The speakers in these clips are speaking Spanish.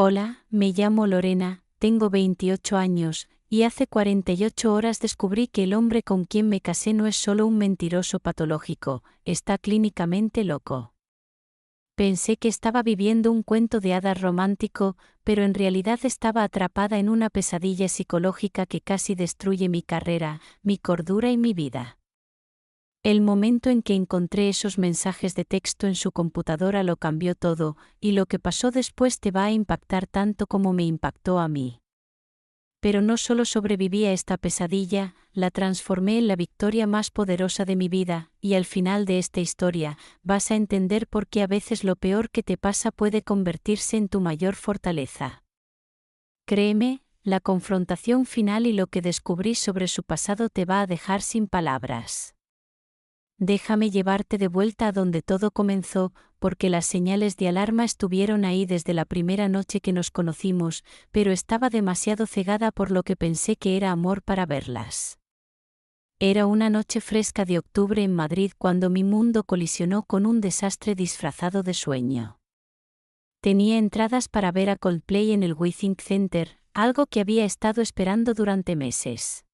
Hola, me llamo Lorena, tengo 28 años, y hace 48 horas descubrí que el hombre con quien me casé no es solo un mentiroso patológico, está clínicamente loco. Pensé que estaba viviendo un cuento de hadas romántico, pero en realidad estaba atrapada en una pesadilla psicológica que casi destruye mi carrera, mi cordura y mi vida. El momento en que encontré esos mensajes de texto en su computadora lo cambió todo, y lo que pasó después te va a impactar tanto como me impactó a mí. Pero no solo sobreviví a esta pesadilla, la transformé en la victoria más poderosa de mi vida, y al final de esta historia, vas a entender por qué a veces lo peor que te pasa puede convertirse en tu mayor fortaleza. Créeme, la confrontación final y lo que descubrí sobre su pasado te va a dejar sin palabras. Déjame llevarte de vuelta a donde todo comenzó, porque las señales de alarma estuvieron ahí desde la primera noche que nos conocimos, pero estaba demasiado cegada por lo que pensé que era amor para verlas. Era una noche fresca de octubre en Madrid cuando mi mundo colisionó con un desastre disfrazado de sueño. Tenía entradas para ver a Coldplay en el Withings Center, algo que había estado esperando durante meses.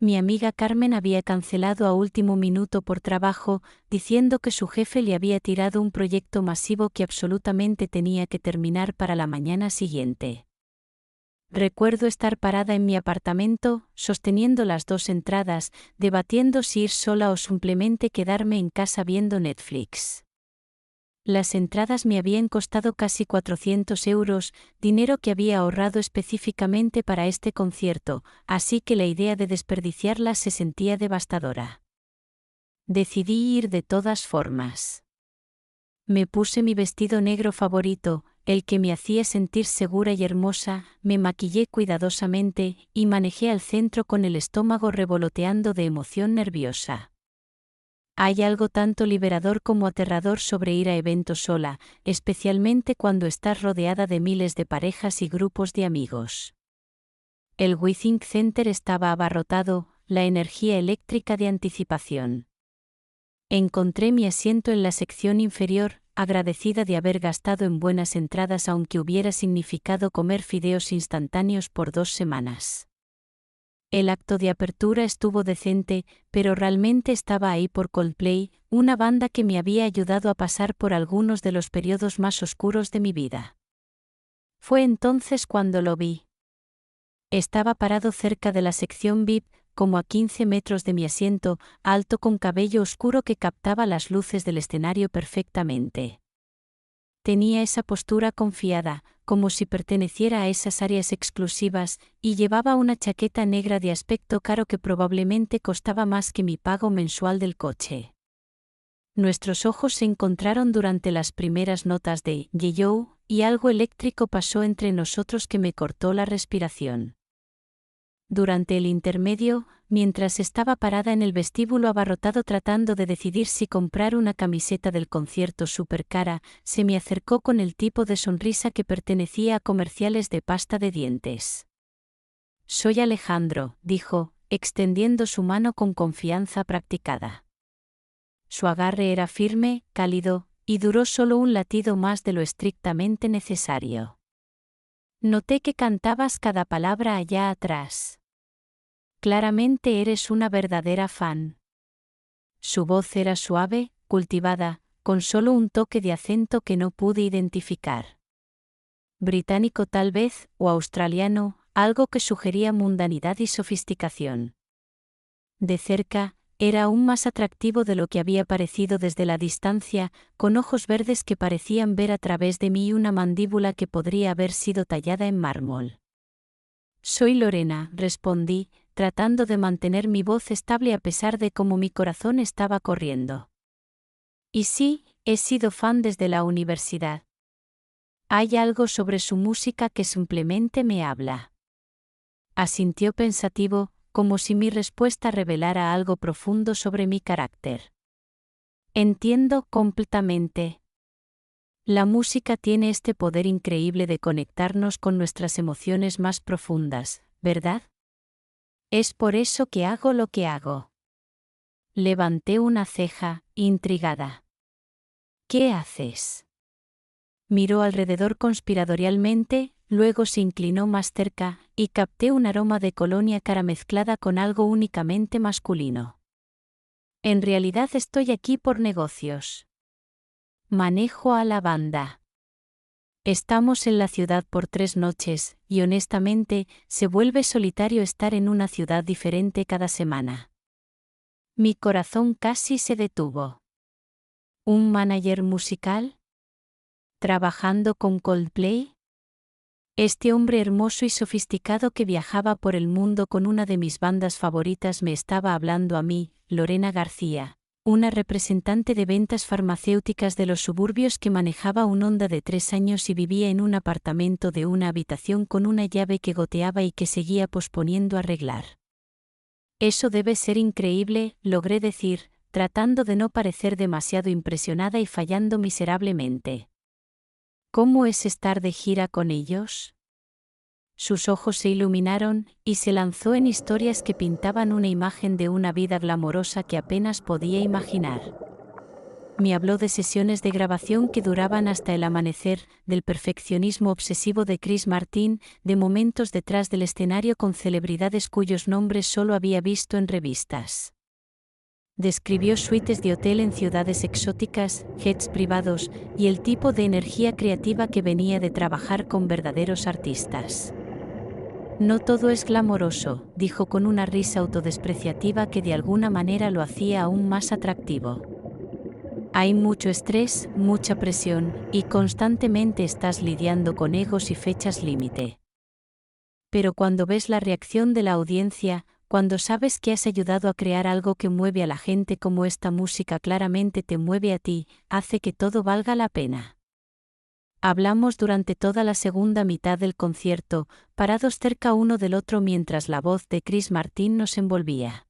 Mi amiga Carmen había cancelado a último minuto por trabajo, diciendo que su jefe le había tirado un proyecto masivo que absolutamente tenía que terminar para la mañana siguiente. Recuerdo estar parada en mi apartamento, sosteniendo las dos entradas, debatiendo si ir sola o simplemente quedarme en casa viendo Netflix. Las entradas me habían costado casi 400 euros, dinero que había ahorrado específicamente para este concierto, así que la idea de desperdiciarlas se sentía devastadora. Decidí ir de todas formas. Me puse mi vestido negro favorito, el que me hacía sentir segura y hermosa, me maquillé cuidadosamente y manejé al centro con el estómago revoloteando de emoción nerviosa. Hay algo tanto liberador como aterrador sobre ir a eventos sola, especialmente cuando estás rodeada de miles de parejas y grupos de amigos. El Withings Center estaba abarrotado, la energía eléctrica de anticipación. Encontré mi asiento en la sección inferior, agradecida de haber gastado en buenas entradas aunque hubiera significado comer fideos instantáneos por 2 semanas. El acto de apertura estuvo decente, pero realmente estaba ahí por Coldplay, una banda que me había ayudado a pasar por algunos de los periodos más oscuros de mi vida. Fue entonces cuando lo vi. Estaba parado cerca de la sección VIP, como a 15 metros de mi asiento, alto con cabello oscuro que captaba las luces del escenario perfectamente. Tenía esa postura confiada, como si perteneciera a esas áreas exclusivas, y llevaba una chaqueta negra de aspecto caro que probablemente costaba más que mi pago mensual del coche. Nuestros ojos se encontraron durante las primeras notas de Yellow, y algo eléctrico pasó entre nosotros que me cortó la respiración. Durante el intermedio, mientras estaba parada en el vestíbulo abarrotado tratando de decidir si comprar una camiseta del concierto súper cara, se me acercó con el tipo de sonrisa que pertenecía a comerciales de pasta de dientes. «Soy Alejandro», dijo, extendiendo su mano con confianza practicada. Su agarre era firme, cálido, y duró solo un latido más de lo estrictamente necesario. Noté que cantabas cada palabra allá atrás. Claramente eres una verdadera fan. Su voz era suave, cultivada, con solo un toque de acento que no pude identificar. Británico tal vez, o australiano, algo que sugería mundanidad y sofisticación. De cerca, era aún más atractivo de lo que había parecido desde la distancia, con ojos verdes que parecían ver a través de mí y una mandíbula que podría haber sido tallada en mármol. «Soy Lorena», respondí, tratando de mantener mi voz estable a pesar de cómo mi corazón estaba corriendo. «Y sí, he sido fan desde la universidad. Hay algo sobre su música que simplemente me habla». Asintió pensativo, como si mi respuesta revelara algo profundo sobre mi carácter. «Entiendo completamente. La música tiene este poder increíble de conectarnos con nuestras emociones más profundas, ¿verdad? Es por eso que hago lo que hago». Levanté una ceja, intrigada. «¿Qué haces?». Miró alrededor conspiratorialmente, luego se inclinó más cerca, y capté un aroma de colonia cara mezclada con algo únicamente masculino. En realidad estoy aquí por negocios. Manejo a la banda. Estamos en la ciudad por 3 noches, y honestamente, se vuelve solitario estar en una ciudad diferente cada semana. Mi corazón casi se detuvo. ¿Un manager musical? ¿Trabajando con Coldplay? Este hombre hermoso y sofisticado que viajaba por el mundo con una de mis bandas favoritas me estaba hablando a mí, Lorena García, una representante de ventas farmacéuticas de los suburbios que manejaba un Honda de 3 años y vivía en un apartamento de una habitación con una llave que goteaba y que seguía posponiendo arreglar. Eso debe ser increíble, logré decir, tratando de no parecer demasiado impresionada y fallando miserablemente. ¿Cómo es estar de gira con ellos? Sus ojos se iluminaron, y se lanzó en historias que pintaban una imagen de una vida glamorosa que apenas podía imaginar. Me habló de sesiones de grabación que duraban hasta el amanecer, del perfeccionismo obsesivo de Chris Martin, de momentos detrás del escenario con celebridades cuyos nombres solo había visto en revistas. Describió suites de hotel en ciudades exóticas, jets privados, y el tipo de energía creativa que venía de trabajar con verdaderos artistas. No todo es glamoroso, dijo con una risa autodespreciativa que de alguna manera lo hacía aún más atractivo. Hay mucho estrés, mucha presión, y constantemente estás lidiando con egos y fechas límite. Pero cuando ves la reacción de la audiencia, cuando sabes que has ayudado a crear algo que mueve a la gente como esta música claramente te mueve a ti, hace que todo valga la pena. Hablamos durante toda la segunda mitad del concierto, parados cerca uno del otro mientras la voz de Chris Martin nos envolvía.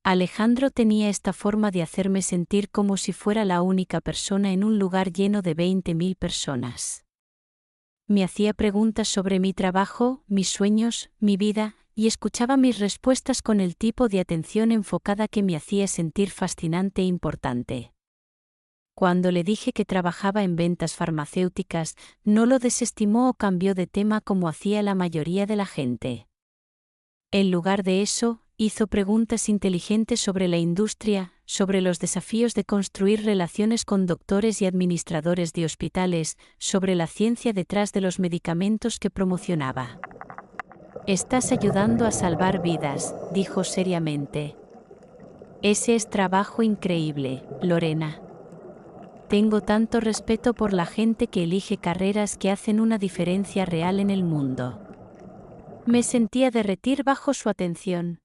Alejandro tenía esta forma de hacerme sentir como si fuera la única persona en un lugar lleno de 20.000 personas. Me hacía preguntas sobre mi trabajo, mis sueños, mi vida, y escuchaba mis respuestas con el tipo de atención enfocada que me hacía sentir fascinante e importante. Cuando le dije que trabajaba en ventas farmacéuticas, no lo desestimó o cambió de tema como hacía la mayoría de la gente. En lugar de eso, hizo preguntas inteligentes sobre la industria, sobre los desafíos de construir relaciones con doctores y administradores de hospitales, sobre la ciencia detrás de los medicamentos que promocionaba. Estás ayudando a salvar vidas, dijo seriamente. Ese es trabajo increíble, Lorena. Tengo tanto respeto por la gente que elige carreras que hacen una diferencia real en el mundo. Me sentía derretir bajo su atención.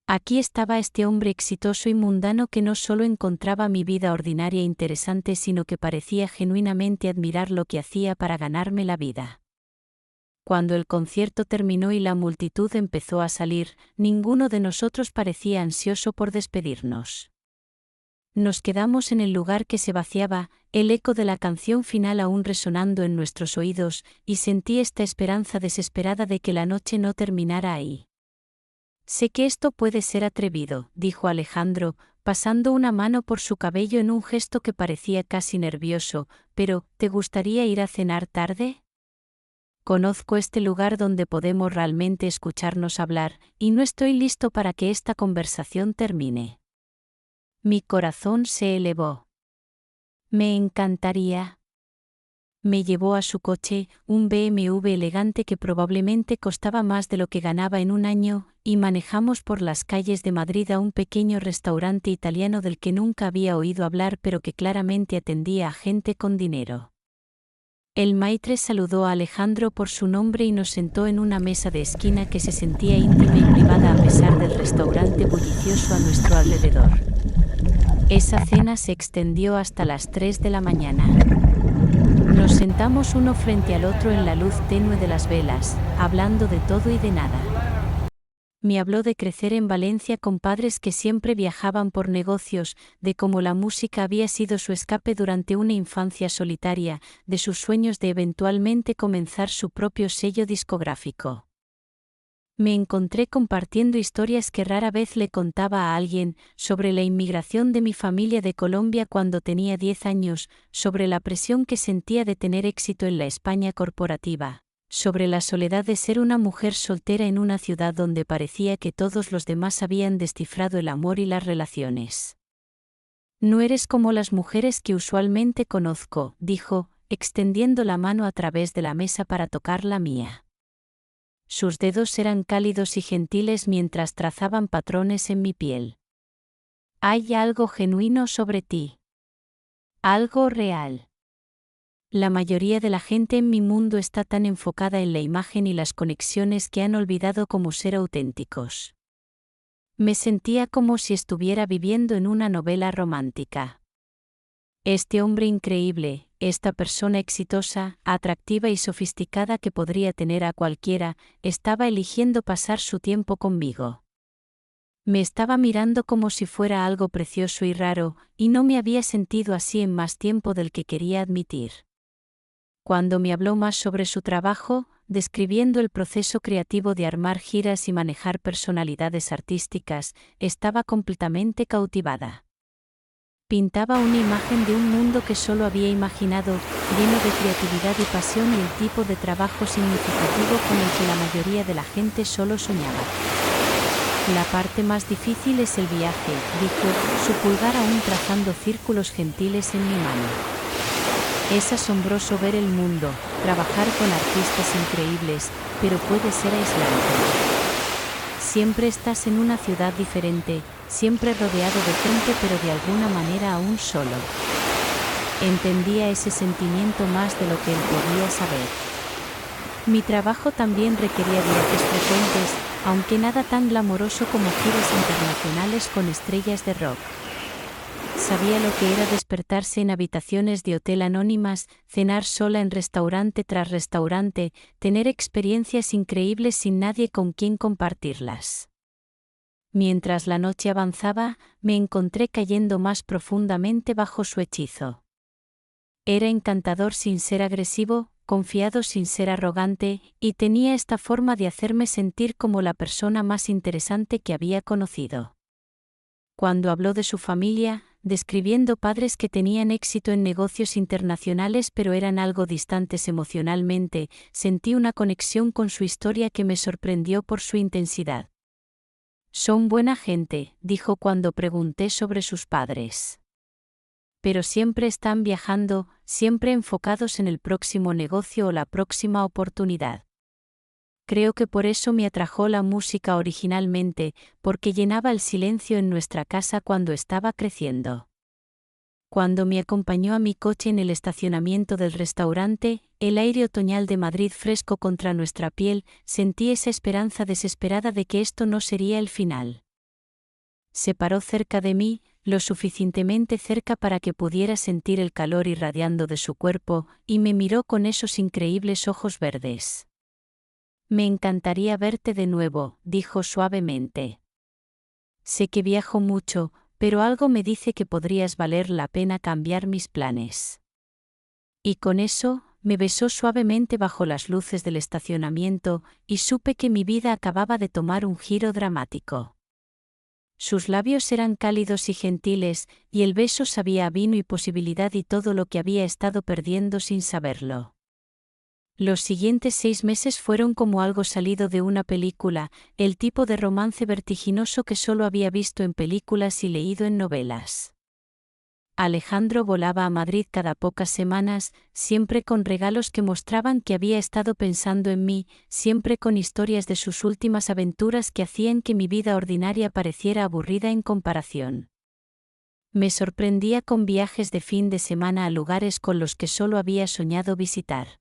Aquí estaba este hombre exitoso y mundano que no solo encontraba mi vida ordinaria interesante, sino que parecía genuinamente admirar lo que hacía para ganarme la vida. Cuando el concierto terminó y la multitud empezó a salir, ninguno de nosotros parecía ansioso por despedirnos. Nos quedamos en el lugar que se vaciaba, el eco de la canción final aún resonando en nuestros oídos, y sentí esta esperanza desesperada de que la noche no terminara ahí. Sé que esto puede ser atrevido, dijo Alejandro, pasando una mano por su cabello en un gesto que parecía casi nervioso, pero ¿te gustaría ir a cenar tarde? Conozco este lugar donde podemos realmente escucharnos hablar, y no estoy listo para que esta conversación termine. Mi corazón se elevó. Me encantaría. Me llevó a su coche, un BMW elegante que probablemente costaba más de lo que ganaba en un año, y manejamos por las calles de Madrid a un pequeño restaurante italiano del que nunca había oído hablar pero que claramente atendía a gente con dinero. El maitre saludó a Alejandro por su nombre y nos sentó en una mesa de esquina que se sentía íntima y privada a pesar del restaurante bullicioso a nuestro alrededor. Esa cena se extendió hasta las 3 de la mañana. Nos sentamos uno frente al otro en la luz tenue de las velas, hablando de todo y de nada. Me habló de crecer en Valencia con padres que siempre viajaban por negocios, de cómo la música había sido su escape durante una infancia solitaria, de sus sueños de eventualmente comenzar su propio sello discográfico. Me encontré compartiendo historias que rara vez le contaba a alguien, sobre la inmigración de mi familia de Colombia cuando tenía 10 años, sobre la presión que sentía de tener éxito en la España corporativa, sobre la soledad de ser una mujer soltera en una ciudad donde parecía que todos los demás habían descifrado el amor y las relaciones. No eres como las mujeres que usualmente conozco, dijo, extendiendo la mano a través de la mesa para tocar la mía. Sus dedos eran cálidos y gentiles mientras trazaban patrones en mi piel. Hay algo genuino sobre ti. Algo real. La mayoría de la gente en mi mundo está tan enfocada en la imagen y las conexiones que han olvidado cómo ser auténticos. Me sentía como si estuviera viviendo en una novela romántica. Este hombre increíble, esta persona exitosa, atractiva y sofisticada que podría tener a cualquiera, estaba eligiendo pasar su tiempo conmigo. Me estaba mirando como si fuera algo precioso y raro, y no me había sentido así en más tiempo del que quería admitir. Cuando me habló más sobre su trabajo, describiendo el proceso creativo de armar giras y manejar personalidades artísticas, estaba completamente cautivada. Pintaba una imagen de un mundo que solo había imaginado, lleno de creatividad y pasión y el tipo de trabajo significativo con el que la mayoría de la gente solo soñaba. La parte más difícil es el viaje, dijo, su pulgar aún trazando círculos gentiles en mi mano. Es asombroso ver el mundo, trabajar con artistas increíbles, pero puede ser aislante. Siempre estás en una ciudad diferente, siempre rodeado de gente pero de alguna manera aún solo. Entendía ese sentimiento más de lo que él podía saber. Mi trabajo también requería viajes frecuentes, aunque nada tan glamoroso como giras internacionales con estrellas de rock. Sabía lo que era despertarse en habitaciones de hotel anónimas, cenar sola en restaurante tras restaurante, tener experiencias increíbles sin nadie con quien compartirlas. Mientras la noche avanzaba, me encontré cayendo más profundamente bajo su hechizo. Era encantador sin ser agresivo, confiado sin ser arrogante, y tenía esta forma de hacerme sentir como la persona más interesante que había conocido. Cuando habló de su familia, describiendo padres que tenían éxito en negocios internacionales pero eran algo distantes emocionalmente, sentí una conexión con su historia que me sorprendió por su intensidad. Son buena gente, dijo cuando pregunté sobre sus padres. Pero siempre están viajando, siempre enfocados en el próximo negocio o la próxima oportunidad. Creo que por eso me atrajo la música originalmente, porque llenaba el silencio en nuestra casa cuando estaba creciendo. Cuando me acompañó a mi coche en el estacionamiento del restaurante, el aire otoñal de Madrid fresco contra nuestra piel, sentí esa esperanza desesperada de que esto no sería el final. Se paró cerca de mí, lo suficientemente cerca para que pudiera sentir el calor irradiando de su cuerpo, y me miró con esos increíbles ojos verdes. Me encantaría verte de nuevo, dijo suavemente. Sé que viajo mucho, pero algo me dice que podrías valer la pena cambiar mis planes. Y con eso, me besó suavemente bajo las luces del estacionamiento, y supe que mi vida acababa de tomar un giro dramático. Sus labios eran cálidos y gentiles, y el beso sabía a vino y posibilidad y todo lo que había estado perdiendo sin saberlo. Los siguientes 6 meses fueron como algo salido de una película, el tipo de romance vertiginoso que solo había visto en películas y leído en novelas. Alejandro volaba a Madrid cada pocas semanas, siempre con regalos que mostraban que había estado pensando en mí, siempre con historias de sus últimas aventuras que hacían que mi vida ordinaria pareciera aburrida en comparación. Me sorprendía con viajes de fin de semana a lugares con los que solo había soñado visitar.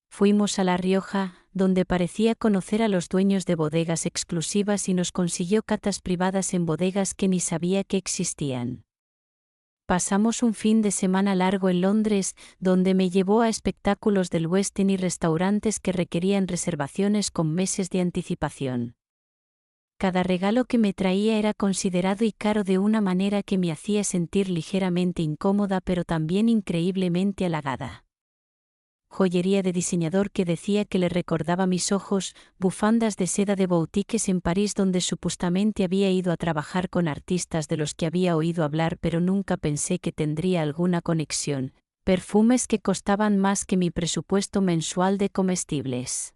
Fuimos a La Rioja, donde parecía conocer a los dueños de bodegas exclusivas y nos consiguió catas privadas en bodegas que ni sabía que existían. Pasamos un fin de semana largo en Londres, donde me llevó a espectáculos del West End y restaurantes que requerían reservaciones con meses de anticipación. Cada regalo que me traía era considerado y caro de una manera que me hacía sentir ligeramente incómoda pero también increíblemente halagada. joyería de diseñador que decía que le recordaba mis ojos, bufandas de seda de boutiques en París donde supuestamente había ido a trabajar con artistas de los que había oído hablar pero nunca pensé que tendría alguna conexión, perfumes que costaban más que mi presupuesto mensual de comestibles.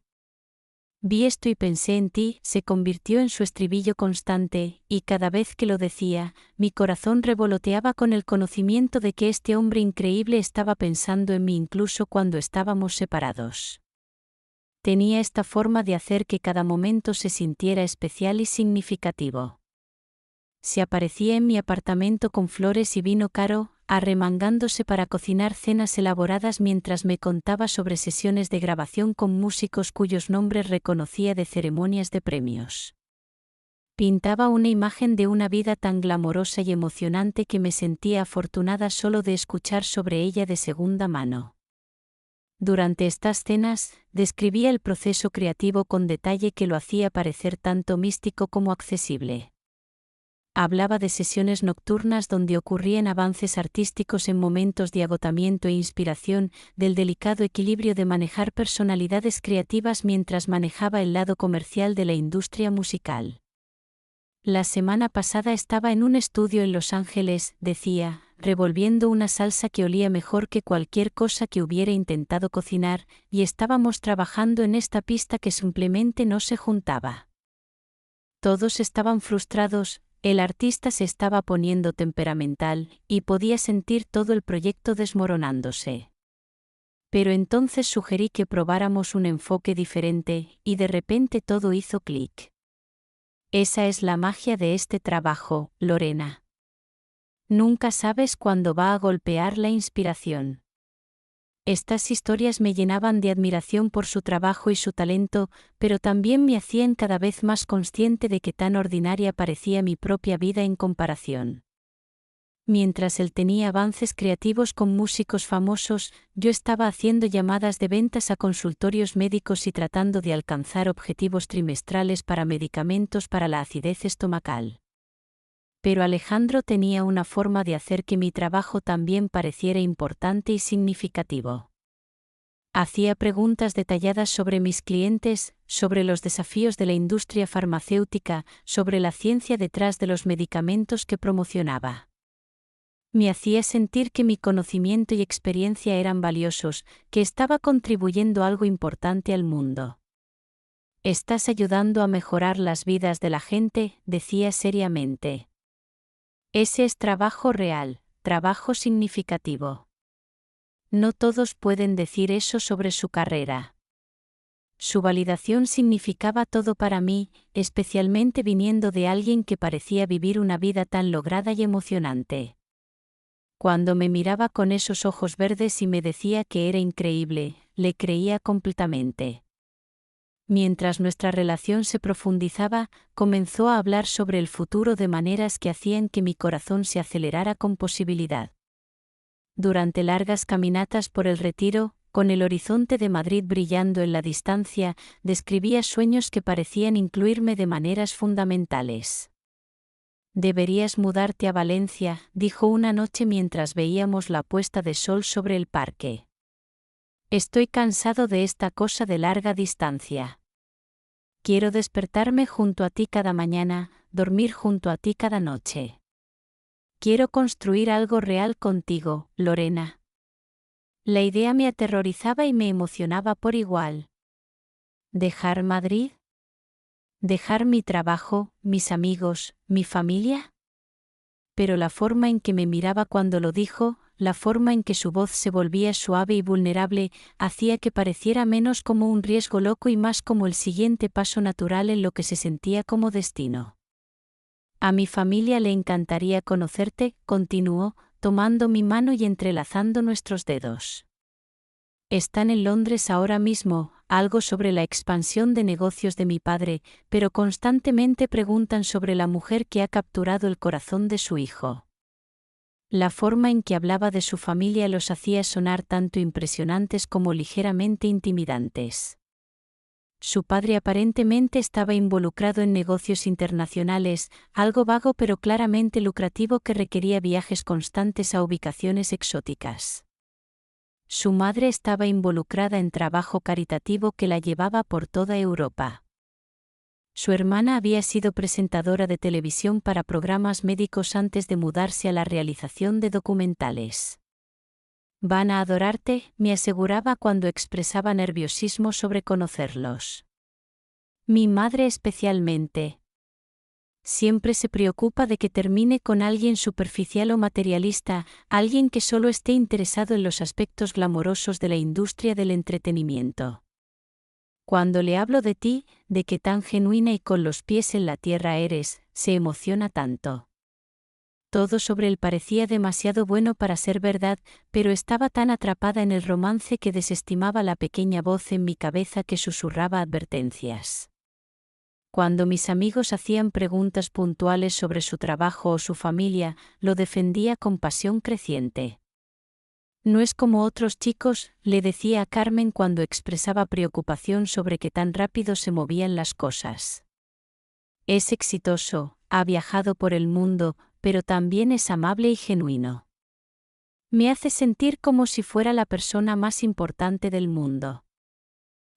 Vi esto y pensé en ti, se convirtió en su estribillo constante, y cada vez que lo decía, mi corazón revoloteaba con el conocimiento de que este hombre increíble estaba pensando en mí incluso cuando estábamos separados. Tenía esta forma de hacer que cada momento se sintiera especial y significativo. Se aparecía en mi apartamento con flores y vino caro, arremangándose para cocinar cenas elaboradas mientras me contaba sobre sesiones de grabación con músicos cuyos nombres reconocía de ceremonias de premios. Pintaba una imagen de una vida tan glamorosa y emocionante que me sentía afortunada solo de escuchar sobre ella de segunda mano. Durante estas cenas, describía el proceso creativo con detalle que lo hacía parecer tanto místico como accesible. Hablaba de sesiones nocturnas donde ocurrían avances artísticos en momentos de agotamiento e inspiración, del delicado equilibrio de manejar personalidades creativas mientras manejaba el lado comercial de la industria musical. La semana pasada estaba en un estudio en Los Ángeles, decía, revolviendo una salsa que olía mejor que cualquier cosa que hubiera intentado cocinar, y estábamos trabajando en esta pista que simplemente no se juntaba. Todos estaban frustrados. El artista se estaba poniendo temperamental, y podía sentir todo el proyecto desmoronándose. Pero entonces sugerí que probáramos un enfoque diferente, y de repente todo hizo clic. Esa es la magia de este trabajo, Lorena. Nunca sabes cuándo va a golpear la inspiración. Estas historias me llenaban de admiración por su trabajo y su talento, pero también me hacían cada vez más consciente de que tan ordinaria parecía mi propia vida en comparación. Mientras él tenía avances creativos con músicos famosos, yo estaba haciendo llamadas de ventas a consultorios médicos y tratando de alcanzar objetivos trimestrales para medicamentos para la acidez estomacal. Pero Alejandro tenía una forma de hacer que mi trabajo también pareciera importante y significativo. Hacía preguntas detalladas sobre mis clientes, sobre los desafíos de la industria farmacéutica, sobre la ciencia detrás de los medicamentos que promocionaba. Me hacía sentir que mi conocimiento y experiencia eran valiosos, que estaba contribuyendo algo importante al mundo. «Estás ayudando a mejorar las vidas de la gente», decía seriamente. Ese es trabajo real, trabajo significativo. No todos pueden decir eso sobre su carrera. Su validación significaba todo para mí, especialmente viniendo de alguien que parecía vivir una vida tan lograda y emocionante. Cuando me miraba con esos ojos verdes y me decía que era increíble, le creía completamente. Mientras nuestra relación se profundizaba, comenzó a hablar sobre el futuro de maneras que hacían que mi corazón se acelerara con posibilidad. Durante largas caminatas por el Retiro, con el horizonte de Madrid brillando en la distancia, describía sueños que parecían incluirme de maneras fundamentales. «Deberías mudarte a Valencia», dijo una noche mientras veíamos la puesta de sol sobre el parque. «Estoy cansado de esta cosa de larga distancia. Quiero despertarme junto a ti cada mañana, dormir junto a ti cada noche. Quiero construir algo real contigo, Lorena». La idea me aterrorizaba y me emocionaba por igual. ¿Dejar Madrid? ¿Dejar mi trabajo, mis amigos, mi familia? Pero la forma en que me miraba cuando lo dijo, la forma en que su voz se volvía suave y vulnerable, hacía que pareciera menos como un riesgo loco y más como el siguiente paso natural en lo que se sentía como destino. «A mi familia le encantaría conocerte», continuó, tomando mi mano y entrelazando nuestros dedos. «Están en Londres ahora mismo», algo sobre la expansión de negocios de mi padre, pero constantemente preguntan sobre la mujer que ha capturado el corazón de su hijo. La forma en que hablaba de su familia los hacía sonar tanto impresionantes como ligeramente intimidantes. Su padre aparentemente estaba involucrado en negocios internacionales, algo vago pero claramente lucrativo que requería viajes constantes a ubicaciones exóticas. Su madre estaba involucrada en trabajo caritativo que la llevaba por toda Europa. Su hermana había sido presentadora de televisión para programas médicos antes de mudarse a la realización de documentales. Van a adorarte, me aseguraba cuando expresaba nerviosismo sobre conocerlos. Mi madre especialmente. Siempre se preocupa de que termine con alguien superficial o materialista, alguien que solo esté interesado en los aspectos glamorosos de la industria del entretenimiento. Cuando le hablo de ti, de que tan genuina y con los pies en la tierra eres, se emociona tanto. Todo sobre él parecía demasiado bueno para ser verdad, pero estaba tan atrapada en el romance que desestimaba la pequeña voz en mi cabeza que susurraba advertencias. Cuando mis amigos hacían preguntas puntuales sobre su trabajo o su familia, lo defendía con pasión creciente. No es como otros chicos, le decía a Carmen cuando expresaba preocupación sobre qué tan rápido se movían las cosas. Es exitoso, ha viajado por el mundo, pero también es amable y genuino. Me hace sentir como si fuera la persona más importante del mundo.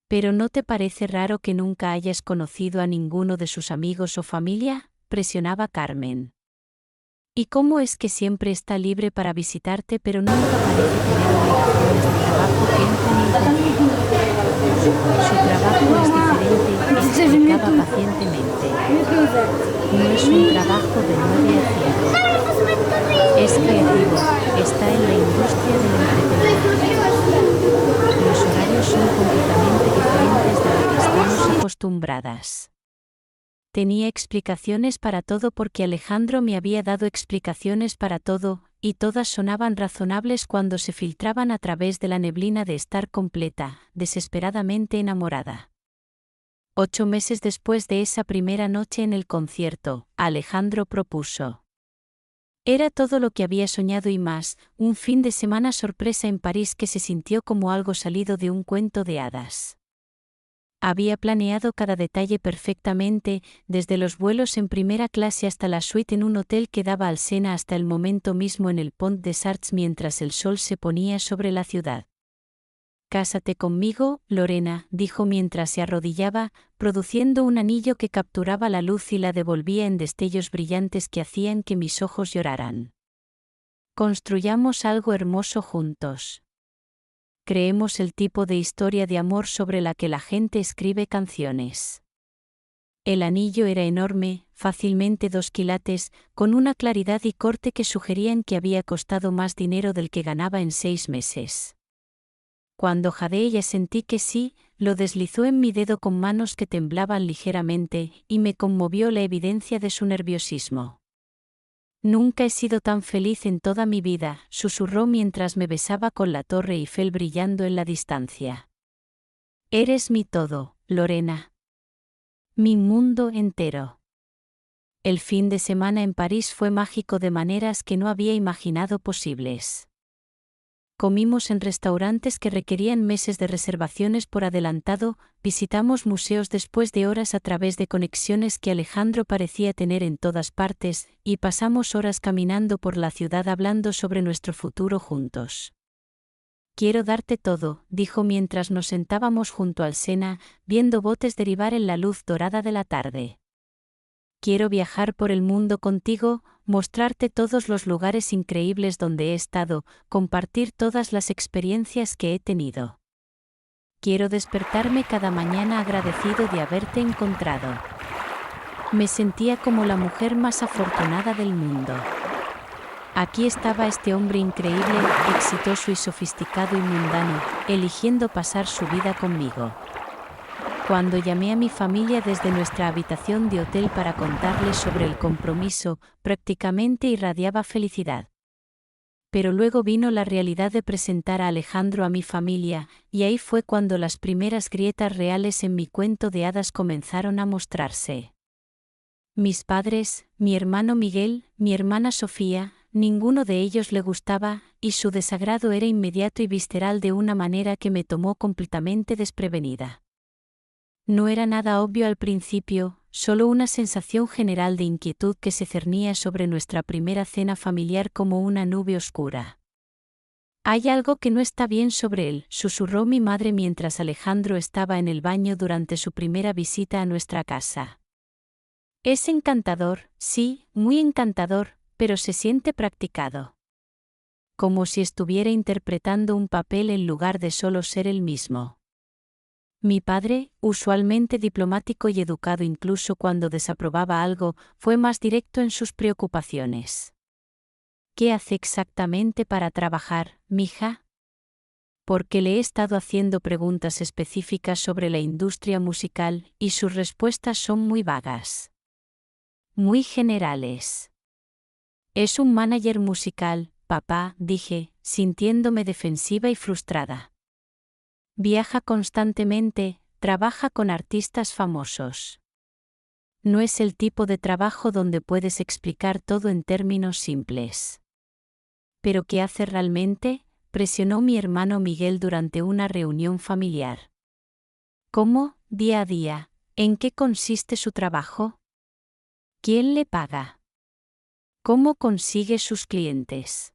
¿Pero no te parece raro que nunca hayas conocido a ninguno de sus amigos o familia?, presionaba Carmen. ¿Y cómo es que siempre está libre para visitarte pero nunca parece tener obligaciones de trabajo que entran en conflicto? Su trabajo es diferente, explicaba pacientemente. No es un trabajo de 9 a 5. Es creativo, está en la industria del entretenimiento. Los horarios son completamente diferentes de lo que estamos acostumbradas. Tenía explicaciones para todo porque Alejandro me había dado explicaciones para todo, y todas sonaban razonables cuando se filtraban a través de la neblina de estar completa, desesperadamente enamorada. 8 meses después de esa primera noche en el concierto, Alejandro propuso. Era todo lo que había soñado y más, un fin de semana sorpresa en París que se sintió como algo salido de un cuento de hadas. Había planeado cada detalle perfectamente, desde los vuelos en primera clase hasta la suite en un hotel que daba al Sena hasta el momento mismo en el Pont des Arts mientras el sol se ponía sobre la ciudad. «Cásate conmigo, Lorena», dijo mientras se arrodillaba, produciendo un anillo que capturaba la luz y la devolvía en destellos brillantes que hacían que mis ojos lloraran. «Construyamos algo hermoso juntos. Creemos el tipo de historia de amor sobre la que la gente escribe canciones». El anillo era enorme, fácilmente 2 quilates, con una claridad y corte que sugerían que había costado más dinero del que ganaba en 6 meses. Cuando jadeé y sentí que sí, lo deslizó en mi dedo con manos que temblaban ligeramente, y me conmovió la evidencia de su nerviosismo. «Nunca he sido tan feliz en toda mi vida», susurró mientras me besaba con la Torre Eiffel brillando en la distancia. «Eres mi todo, Lorena. Mi mundo entero». El fin de semana en París fue mágico de maneras que no había imaginado posibles. Comimos en restaurantes que requerían meses de reservaciones por adelantado, visitamos museos después de horas a través de conexiones que Alejandro parecía tener en todas partes, y pasamos horas caminando por la ciudad hablando sobre nuestro futuro juntos. «Quiero darte todo», dijo mientras nos sentábamos junto al Sena, viendo botes derivar en la luz dorada de la tarde. «Quiero viajar por el mundo contigo, mostrarte todos los lugares increíbles donde he estado, compartir todas las experiencias que he tenido. Quiero despertarme cada mañana agradecido de haberte encontrado». Me sentía como la mujer más afortunada del mundo. Aquí estaba este hombre increíble, exitoso y sofisticado y mundano, eligiendo pasar su vida conmigo. Cuando llamé a mi familia desde nuestra habitación de hotel para contarles sobre el compromiso, prácticamente irradiaba felicidad. Pero luego vino la realidad de presentar a Alejandro a mi familia, y ahí fue cuando las primeras grietas reales en mi cuento de hadas comenzaron a mostrarse. Mis padres, mi hermano Miguel, mi hermana Sofía, ninguno de ellos le gustaba, y su desagrado era inmediato y visceral de una manera que me tomó completamente desprevenida. No era nada obvio al principio, solo una sensación general de inquietud que se cernía sobre nuestra primera cena familiar como una nube oscura. Hay algo que no está bien sobre él, susurró mi madre mientras Alejandro estaba en el baño durante su primera visita a nuestra casa. Es encantador, sí, muy encantador, pero se siente practicado. Como si estuviera interpretando un papel en lugar de solo ser él mismo. Mi padre, usualmente diplomático y educado incluso cuando desaprobaba algo, fue más directo en sus preocupaciones. ¿Qué hace exactamente para trabajar, mija? Porque le he estado haciendo preguntas específicas sobre la industria musical y sus respuestas son muy vagas. Muy generales. Es un manager musical, papá, dije, sintiéndome defensiva y frustrada. Viaja constantemente, trabaja con artistas famosos. No es el tipo de trabajo donde puedes explicar todo en términos simples. ¿Pero qué hace realmente?, presionó mi hermano Miguel durante una reunión familiar. ¿Cómo, día a día? ¿En qué consiste su trabajo? ¿Quién le paga? ¿Cómo consigue sus clientes?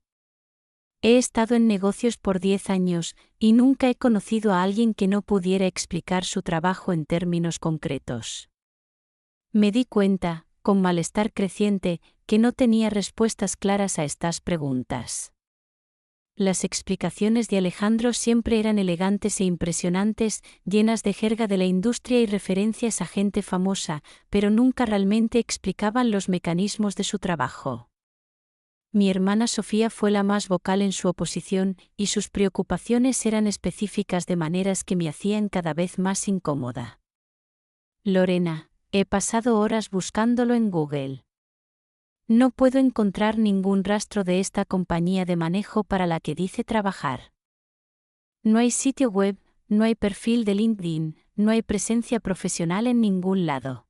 He estado en negocios por 10 años y nunca he conocido a alguien que no pudiera explicar su trabajo en términos concretos. Me di cuenta, con malestar creciente, que no tenía respuestas claras a estas preguntas. Las explicaciones de Alejandro siempre eran elegantes e impresionantes, llenas de jerga de la industria y referencias a gente famosa, pero nunca realmente explicaban los mecanismos de su trabajo. Mi hermana Sofía fue la más vocal en su oposición, y sus preocupaciones eran específicas de maneras que me hacían cada vez más incómoda. Lorena, he pasado horas buscándolo en Google. No puedo encontrar ningún rastro de esta compañía de manejo para la que dice trabajar. No hay sitio web, no hay perfil de LinkedIn, no hay presencia profesional en ningún lado.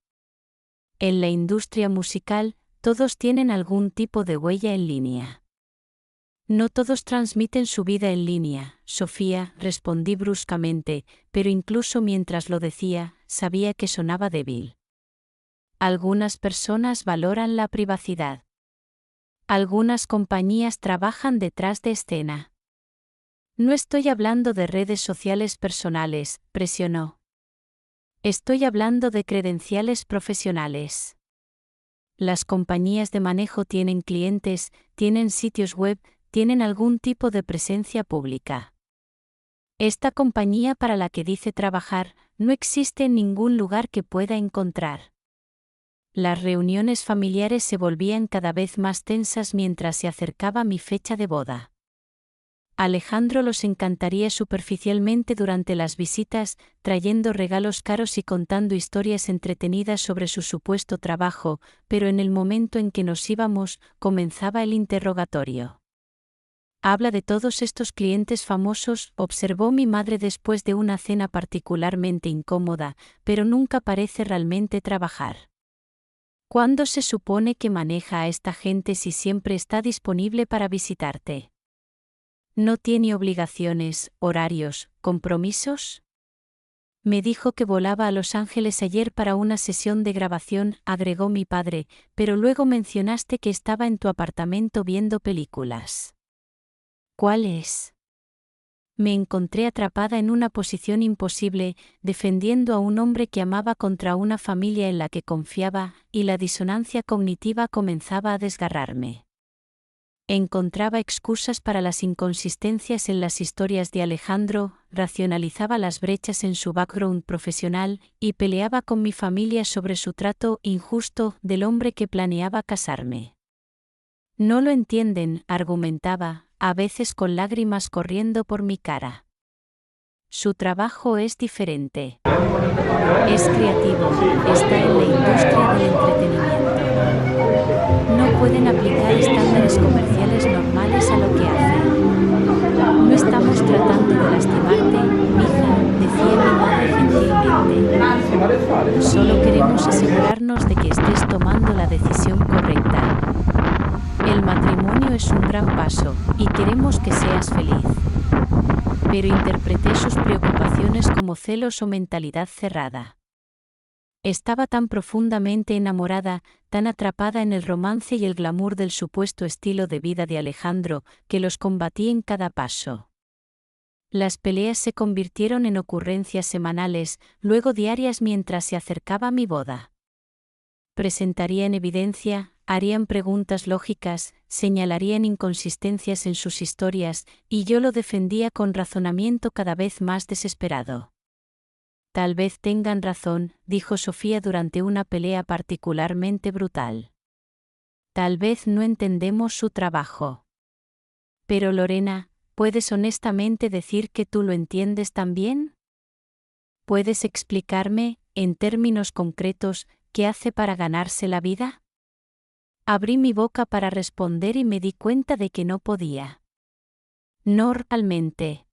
En la industria musical, todos tienen algún tipo de huella en línea. No todos transmiten su vida en línea, Sofía, respondí bruscamente, pero incluso mientras lo decía, sabía que sonaba débil. Algunas personas valoran la privacidad. Algunas compañías trabajan detrás de escena. No estoy hablando de redes sociales personales, presionó. Estoy hablando de credenciales profesionales. Las compañías de manejo tienen clientes, tienen sitios web, tienen algún tipo de presencia pública. Esta compañía para la que dice trabajar no existe en ningún lugar que pueda encontrar. Las reuniones familiares se volvían cada vez más tensas mientras se acercaba mi fecha de boda. Alejandro los encantaría superficialmente durante las visitas, trayendo regalos caros y contando historias entretenidas sobre su supuesto trabajo, pero en el momento en que nos íbamos, comenzaba el interrogatorio. Habla de todos estos clientes famosos, observó mi madre después de una cena particularmente incómoda, pero nunca parece realmente trabajar. ¿Cuándo se supone que maneja a esta gente si siempre está disponible para visitarte? ¿No tiene obligaciones, horarios, compromisos? Me dijo que volaba a Los Ángeles ayer para una sesión de grabación, agregó mi padre, pero luego mencionaste que estaba en tu apartamento viendo películas. ¿Cuál es? Me encontré atrapada en una posición imposible, defendiendo a un hombre que amaba contra una familia en la que confiaba, y la disonancia cognitiva comenzaba a desgarrarme. Encontraba excusas para las inconsistencias en las historias de Alejandro, racionalizaba las brechas en su background profesional y peleaba con mi familia sobre su trato injusto del hombre que planeaba casarme. No lo entienden, argumentaba, a veces con lágrimas corriendo por mi cara. Su trabajo es diferente. Es creativo, está en la industria del entretenimiento. No pueden aplicar estándares comerciales normales a lo que hacen. No estamos tratando de lastimarte, mija, decía mi madre gentilmente. Solo queremos asegurarnos de que estés tomando la decisión correcta. El matrimonio es un gran paso, y queremos que seas feliz. Pero interpreté sus preocupaciones como celos o mentalidad cerrada. Estaba tan profundamente enamorada, tan atrapada en el romance y el glamour del supuesto estilo de vida de Alejandro, que los combatí en cada paso. Las peleas se convirtieron en ocurrencias semanales, luego diarias mientras se acercaba mi boda. Presentarían evidencia, harían preguntas lógicas, señalarían inconsistencias en sus historias, y yo lo defendía con razonamiento cada vez más desesperado. Tal vez tengan razón, dijo Sofía durante una pelea particularmente brutal. Tal vez no entendemos su trabajo. Pero Lorena, ¿puedes honestamente decir que tú lo entiendes también? ¿Puedes explicarme, en términos concretos, qué hace para ganarse la vida? Abrí mi boca para responder y me di cuenta de que no podía. No realmente.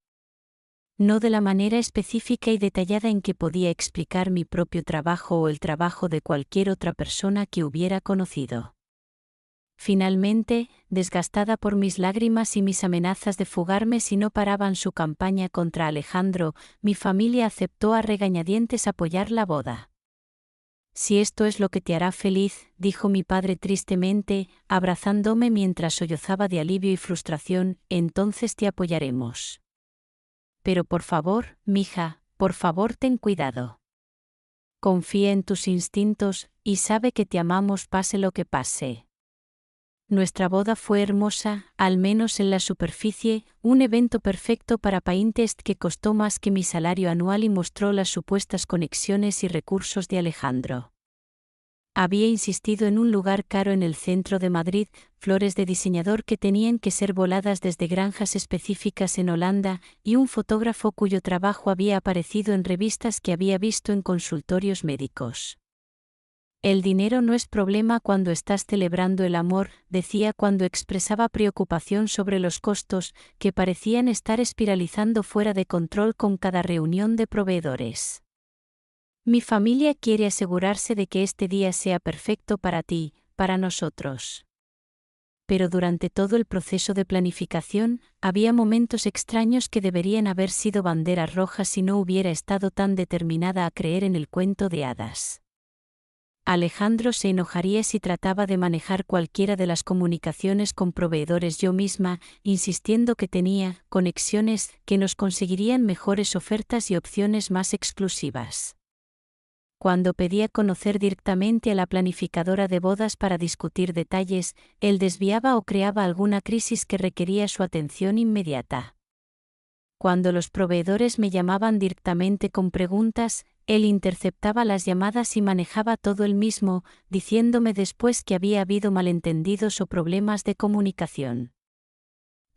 No de la manera específica y detallada en que podía explicar mi propio trabajo o el trabajo de cualquier otra persona que hubiera conocido. Finalmente, desgastada por mis lágrimas y mis amenazas de fugarme si no paraban su campaña contra Alejandro, mi familia aceptó a regañadientes apoyar la boda. Si esto es lo que te hará feliz, dijo mi padre tristemente, abrazándome mientras sollozaba de alivio y frustración, entonces te apoyaremos. Pero por favor, mija, por favor ten cuidado. Confía en tus instintos, y sabe que te amamos pase lo que pase. Nuestra boda fue hermosa, al menos en la superficie, un evento perfecto para Pinterest que costó más que mi salario anual y mostró las supuestas conexiones y recursos de Alejandro. Había insistido en un lugar caro en el centro de Madrid, flores de diseñador que tenían que ser voladas desde granjas específicas en Holanda, y un fotógrafo cuyo trabajo había aparecido en revistas que había visto en consultorios médicos. El dinero no es problema cuando estás celebrando el amor, decía cuando expresaba preocupación sobre los costos, que parecían estar espiralizando fuera de control con cada reunión de proveedores. Mi familia quiere asegurarse de que este día sea perfecto para ti, para nosotros. Pero durante todo el proceso de planificación, había momentos extraños que deberían haber sido banderas rojas si no hubiera estado tan determinada a creer en el cuento de hadas. Alejandro se enojaría si trataba de manejar cualquiera de las comunicaciones con proveedores yo misma, insistiendo que tenía conexiones que nos conseguirían mejores ofertas y opciones más exclusivas. Cuando pedía conocer directamente a la planificadora de bodas para discutir detalles, él desviaba o creaba alguna crisis que requería su atención inmediata. Cuando los proveedores me llamaban directamente con preguntas, él interceptaba las llamadas y manejaba todo él mismo, diciéndome después que había habido malentendidos o problemas de comunicación.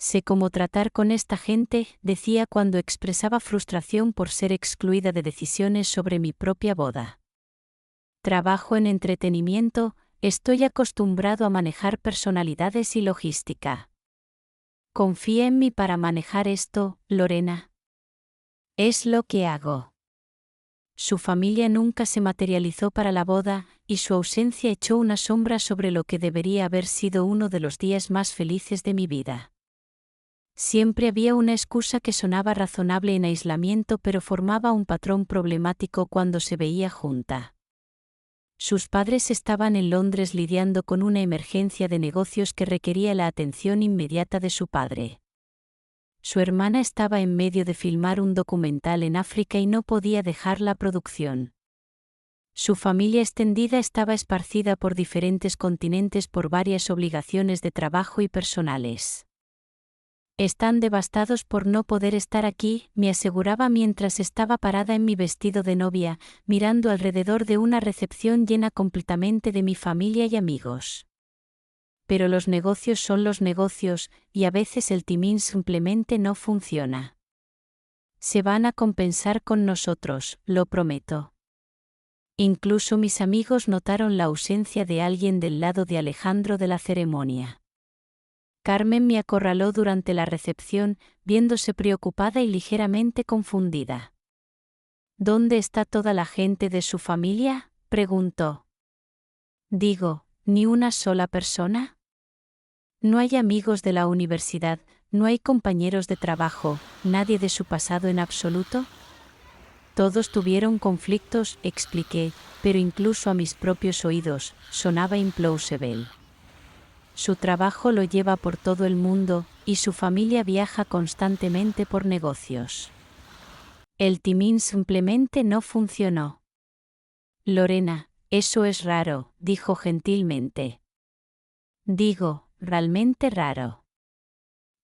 Sé cómo tratar con esta gente, decía cuando expresaba frustración por ser excluida de decisiones sobre mi propia boda. Trabajo en entretenimiento, estoy acostumbrado a manejar personalidades y logística. Confía en mí para manejar esto, Lorena. Es lo que hago. Su familia nunca se materializó para la boda, y su ausencia echó una sombra sobre lo que debería haber sido uno de los días más felices de mi vida. Siempre había una excusa que sonaba razonable en aislamiento pero formaba un patrón problemático cuando se veía junta. Sus padres estaban en Londres lidiando con una emergencia de negocios que requería la atención inmediata de su padre. Su hermana estaba en medio de filmar un documental en África y no podía dejar la producción. Su familia extendida estaba esparcida por diferentes continentes por varias obligaciones de trabajo y personales. Están devastados por no poder estar aquí, me aseguraba mientras estaba parada en mi vestido de novia, mirando alrededor de una recepción llena completamente de mi familia y amigos. Pero los negocios son los negocios, y a veces el timing simplemente no funciona. Se van a compensar con nosotros, lo prometo. Incluso mis amigos notaron la ausencia de alguien del lado de Alejandro de la ceremonia. Carmen me acorraló durante la recepción, viéndose preocupada y ligeramente confundida. ¿Dónde está toda la gente de su familia?, preguntó. Digo, ¿ni una sola persona? No hay amigos de la universidad, no hay compañeros de trabajo, nadie de su pasado en absoluto. Todos tuvieron conflictos, expliqué, pero incluso a mis propios oídos, sonaba implausible. Su trabajo lo lleva por todo el mundo, y su familia viaja constantemente por negocios. El timing simplemente no funcionó. Lorena, eso es raro, dijo gentilmente. Digo, realmente raro.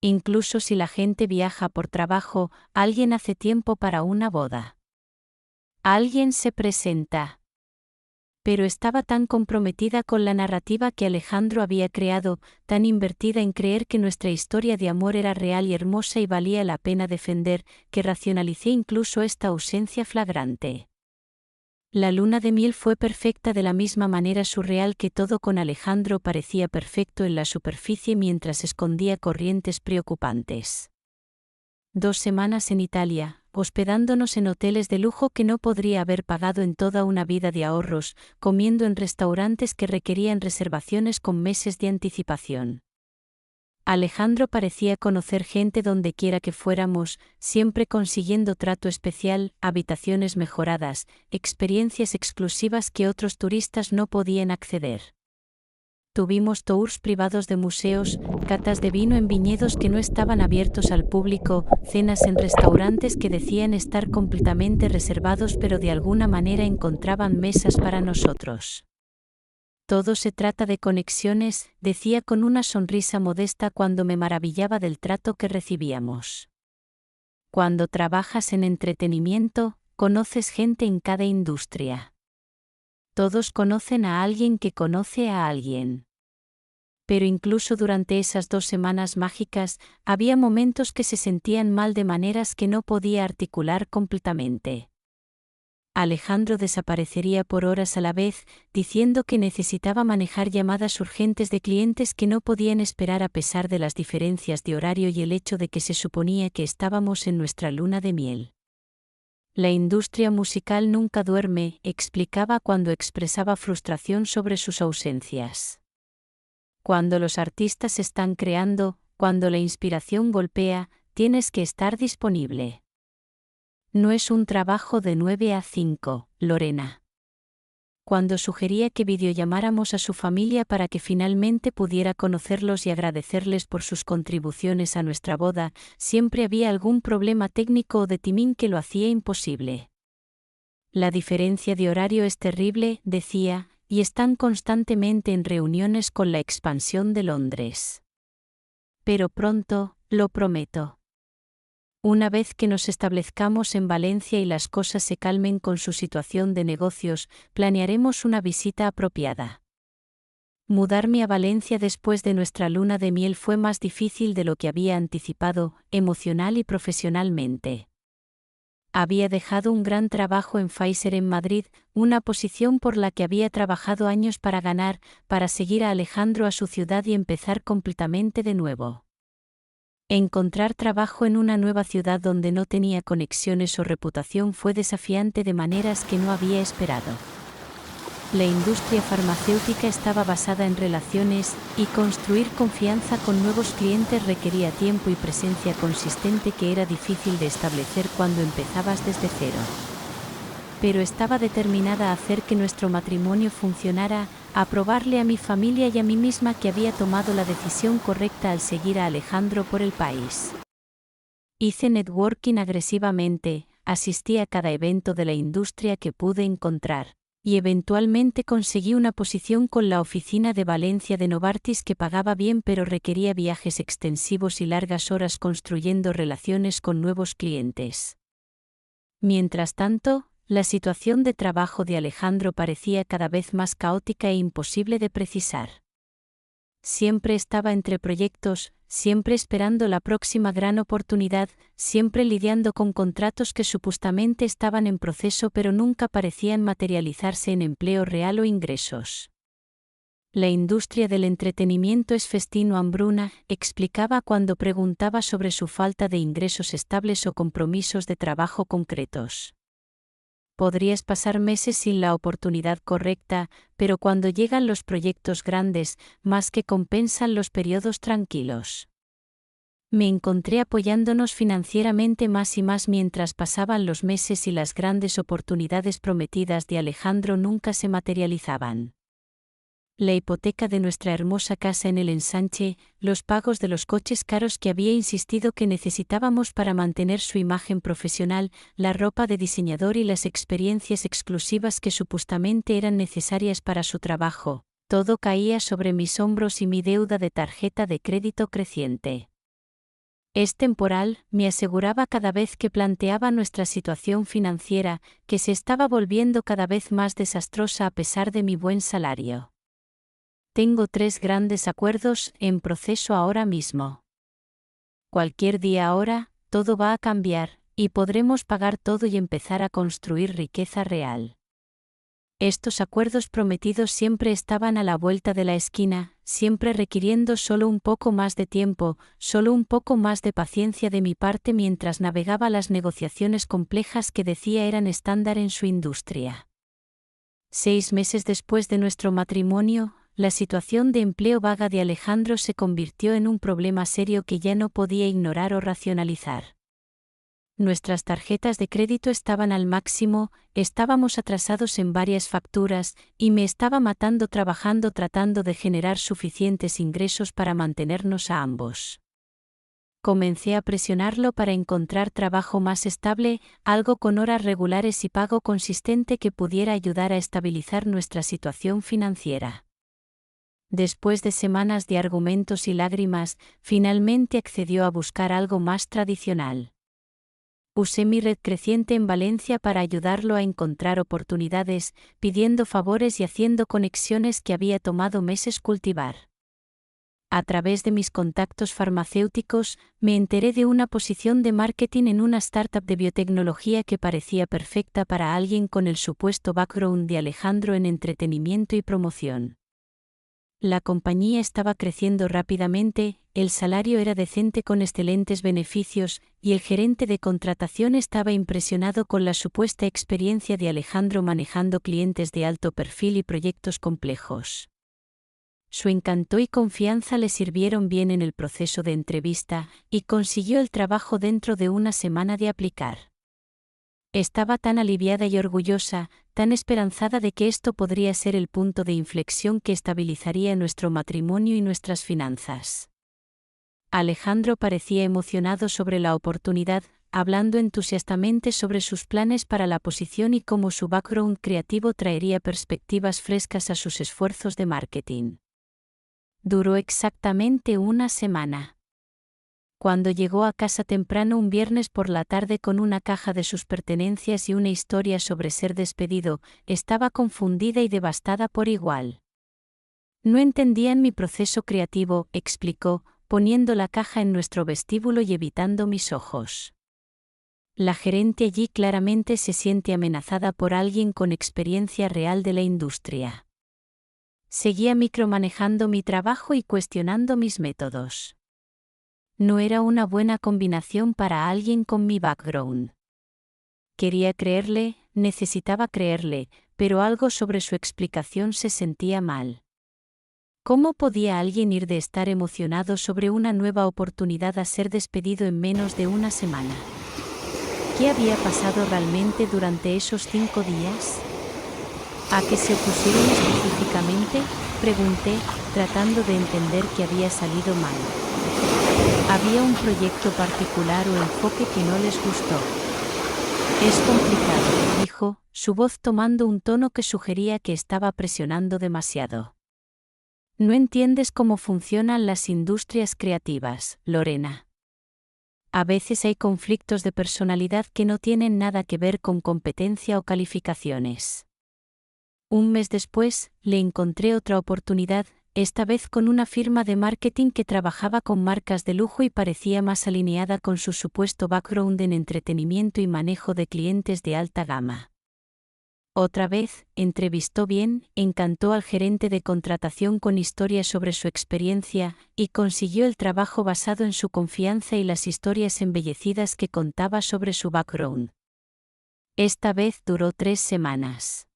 Incluso si la gente viaja por trabajo, alguien hace tiempo para una boda. Alguien se presenta. Pero estaba tan comprometida con la narrativa que Alejandro había creado, tan invertida en creer que nuestra historia de amor era real y hermosa y valía la pena defender, que racionalicé incluso esta ausencia flagrante. La luna de miel fue perfecta de la misma manera surreal que todo con Alejandro parecía perfecto en la superficie mientras escondía corrientes preocupantes. 2 semanas en Italia, hospedándonos en hoteles de lujo que no podría haber pagado en toda una vida de ahorros, comiendo en restaurantes que requerían reservaciones con meses de anticipación. Alejandro parecía conocer gente donde quiera que fuéramos, siempre consiguiendo trato especial, habitaciones mejoradas, experiencias exclusivas que otros turistas no podían acceder. Tuvimos tours privados de museos, catas de vino en viñedos que no estaban abiertos al público, cenas en restaurantes que decían estar completamente reservados pero de alguna manera encontraban mesas para nosotros. Todo se trata de conexiones, decía con una sonrisa modesta cuando me maravillaba del trato que recibíamos. Cuando trabajas en entretenimiento, conoces gente en cada industria. Todos conocen a alguien que conoce a alguien. Pero incluso durante esas 2 semanas mágicas, había momentos que se sentían mal de maneras que no podía articular completamente. Alejandro desaparecería por horas a la vez, diciendo que necesitaba manejar llamadas urgentes de clientes que no podían esperar a pesar de las diferencias de horario y el hecho de que se suponía que estábamos en nuestra luna de miel. La industria musical nunca duerme, explicaba cuando expresaba frustración sobre sus ausencias. Cuando los artistas están creando, cuando la inspiración golpea, tienes que estar disponible. No es un trabajo de 9 a 5, Lorena. Cuando sugería que videollamáramos a su familia para que finalmente pudiera conocerlos y agradecerles por sus contribuciones a nuestra boda, siempre había algún problema técnico o de timing que lo hacía imposible. La diferencia de horario es terrible, decía, y están constantemente en reuniones con la expansión de Londres. Pero pronto, lo prometo. Una vez que nos establezcamos en Valencia y las cosas se calmen con su situación de negocios, planearemos una visita apropiada. Mudarme a Valencia después de nuestra luna de miel fue más difícil de lo que había anticipado, emocional y profesionalmente. Había dejado un gran trabajo en Pfizer en Madrid, una posición por la que había trabajado años para ganar, para seguir a Alejandro a su ciudad y empezar completamente de nuevo. Encontrar trabajo en una nueva ciudad donde no tenía conexiones o reputación fue desafiante de maneras que no había esperado. La industria farmacéutica estaba basada en relaciones, y construir confianza con nuevos clientes requería tiempo y presencia consistente que era difícil de establecer cuando empezabas desde cero. Pero estaba determinada a hacer que nuestro matrimonio funcionara, a probarle a mi familia y a mí misma que había tomado la decisión correcta al seguir a Alejandro por el país. Hice networking agresivamente, asistí a cada evento de la industria que pude encontrar, y eventualmente conseguí una posición con la oficina de Valencia de Novartis que pagaba bien pero requería viajes extensivos y largas horas construyendo relaciones con nuevos clientes. Mientras tanto, la situación de trabajo de Alejandro parecía cada vez más caótica e imposible de precisar. Siempre estaba entre proyectos, siempre esperando la próxima gran oportunidad, siempre lidiando con contratos que supuestamente estaban en proceso pero nunca parecían materializarse en empleo real o ingresos. La industria del entretenimiento es festín o hambruna, explicaba cuando preguntaba sobre su falta de ingresos estables o compromisos de trabajo concretos. Podrías pasar meses sin la oportunidad correcta, pero cuando llegan los proyectos grandes, más que compensan los periodos tranquilos. Me encontré apoyándonos financieramente más y más mientras pasaban los meses y las grandes oportunidades prometidas de Alejandro nunca se materializaban. La hipoteca de nuestra hermosa casa en el ensanche, los pagos de los coches caros que había insistido que necesitábamos para mantener su imagen profesional, la ropa de diseñador y las experiencias exclusivas que supuestamente eran necesarias para su trabajo, todo caía sobre mis hombros y mi deuda de tarjeta de crédito creciente. Es temporal, me aseguraba cada vez que planteaba nuestra situación financiera, que se estaba volviendo cada vez más desastrosa a pesar de mi buen salario. Tengo 3 grandes acuerdos en proceso ahora mismo. Cualquier día ahora, todo va a cambiar, y podremos pagar todo y empezar a construir riqueza real. Estos acuerdos prometidos siempre estaban a la vuelta de la esquina, siempre requiriendo solo un poco más de tiempo, solo un poco más de paciencia de mi parte mientras navegaba las negociaciones complejas que decía eran estándar en su industria. 6 meses después de nuestro matrimonio, la situación de empleo vaga de Alejandro se convirtió en un problema serio que ya no podía ignorar o racionalizar. Nuestras tarjetas de crédito estaban al máximo, estábamos atrasados en varias facturas, y me estaba matando trabajando tratando de generar suficientes ingresos para mantenernos a ambos. Comencé a presionarlo para encontrar trabajo más estable, algo con horas regulares y pago consistente que pudiera ayudar a estabilizar nuestra situación financiera. Después de semanas de argumentos y lágrimas, finalmente accedió a buscar algo más tradicional. Usé mi red creciente en Valencia para ayudarlo a encontrar oportunidades, pidiendo favores y haciendo conexiones que había tomado meses cultivar. A través de mis contactos farmacéuticos, me enteré de una posición de marketing en una startup de biotecnología que parecía perfecta para alguien con el supuesto background de Alejandro en entretenimiento y promoción. La compañía estaba creciendo rápidamente, el salario era decente con excelentes beneficios, y el gerente de contratación estaba impresionado con la supuesta experiencia de Alejandro manejando clientes de alto perfil y proyectos complejos. Su encanto y confianza le sirvieron bien en el proceso de entrevista, y consiguió el trabajo dentro de una semana de aplicar. Estaba tan aliviada y orgullosa, tan esperanzada de que esto podría ser el punto de inflexión que estabilizaría nuestro matrimonio y nuestras finanzas. Alejandro parecía emocionado sobre la oportunidad, hablando entusiastamente sobre sus planes para la posición y cómo su background creativo traería perspectivas frescas a sus esfuerzos de marketing. Duró exactamente una semana. Cuando llegó a casa temprano un viernes por la tarde con una caja de sus pertenencias y una historia sobre ser despedido, estaba confundida y devastada por igual. No entendían mi proceso creativo, explicó, poniendo la caja en nuestro vestíbulo y evitando mis ojos. La gerente allí claramente se siente amenazada por alguien con experiencia real de la industria. Seguía micromanejando mi trabajo y cuestionando mis métodos. No era una buena combinación para alguien con mi background. Quería creerle, necesitaba creerle, pero algo sobre su explicación se sentía mal. ¿Cómo podía alguien ir de estar emocionado sobre una nueva oportunidad a ser despedido en menos de una semana? ¿Qué había pasado realmente durante esos 5 días? ¿A qué se opusieron específicamente?, pregunté, tratando de entender qué había salido mal. Había un proyecto particular o enfoque que no les gustó. Es complicado, dijo, su voz tomando un tono que sugería que estaba presionando demasiado. No entiendes cómo funcionan las industrias creativas, Lorena. A veces hay conflictos de personalidad que no tienen nada que ver con competencia o calificaciones. Un mes después, le encontré otra oportunidad, esta vez con una firma de marketing que trabajaba con marcas de lujo y parecía más alineada con su supuesto background en entretenimiento y manejo de clientes de alta gama. Otra vez, entrevistó bien, encantó al gerente de contratación con historias sobre su experiencia, y consiguió el trabajo basado en su confianza y las historias embellecidas que contaba sobre su background. Esta vez duró 3 semanas.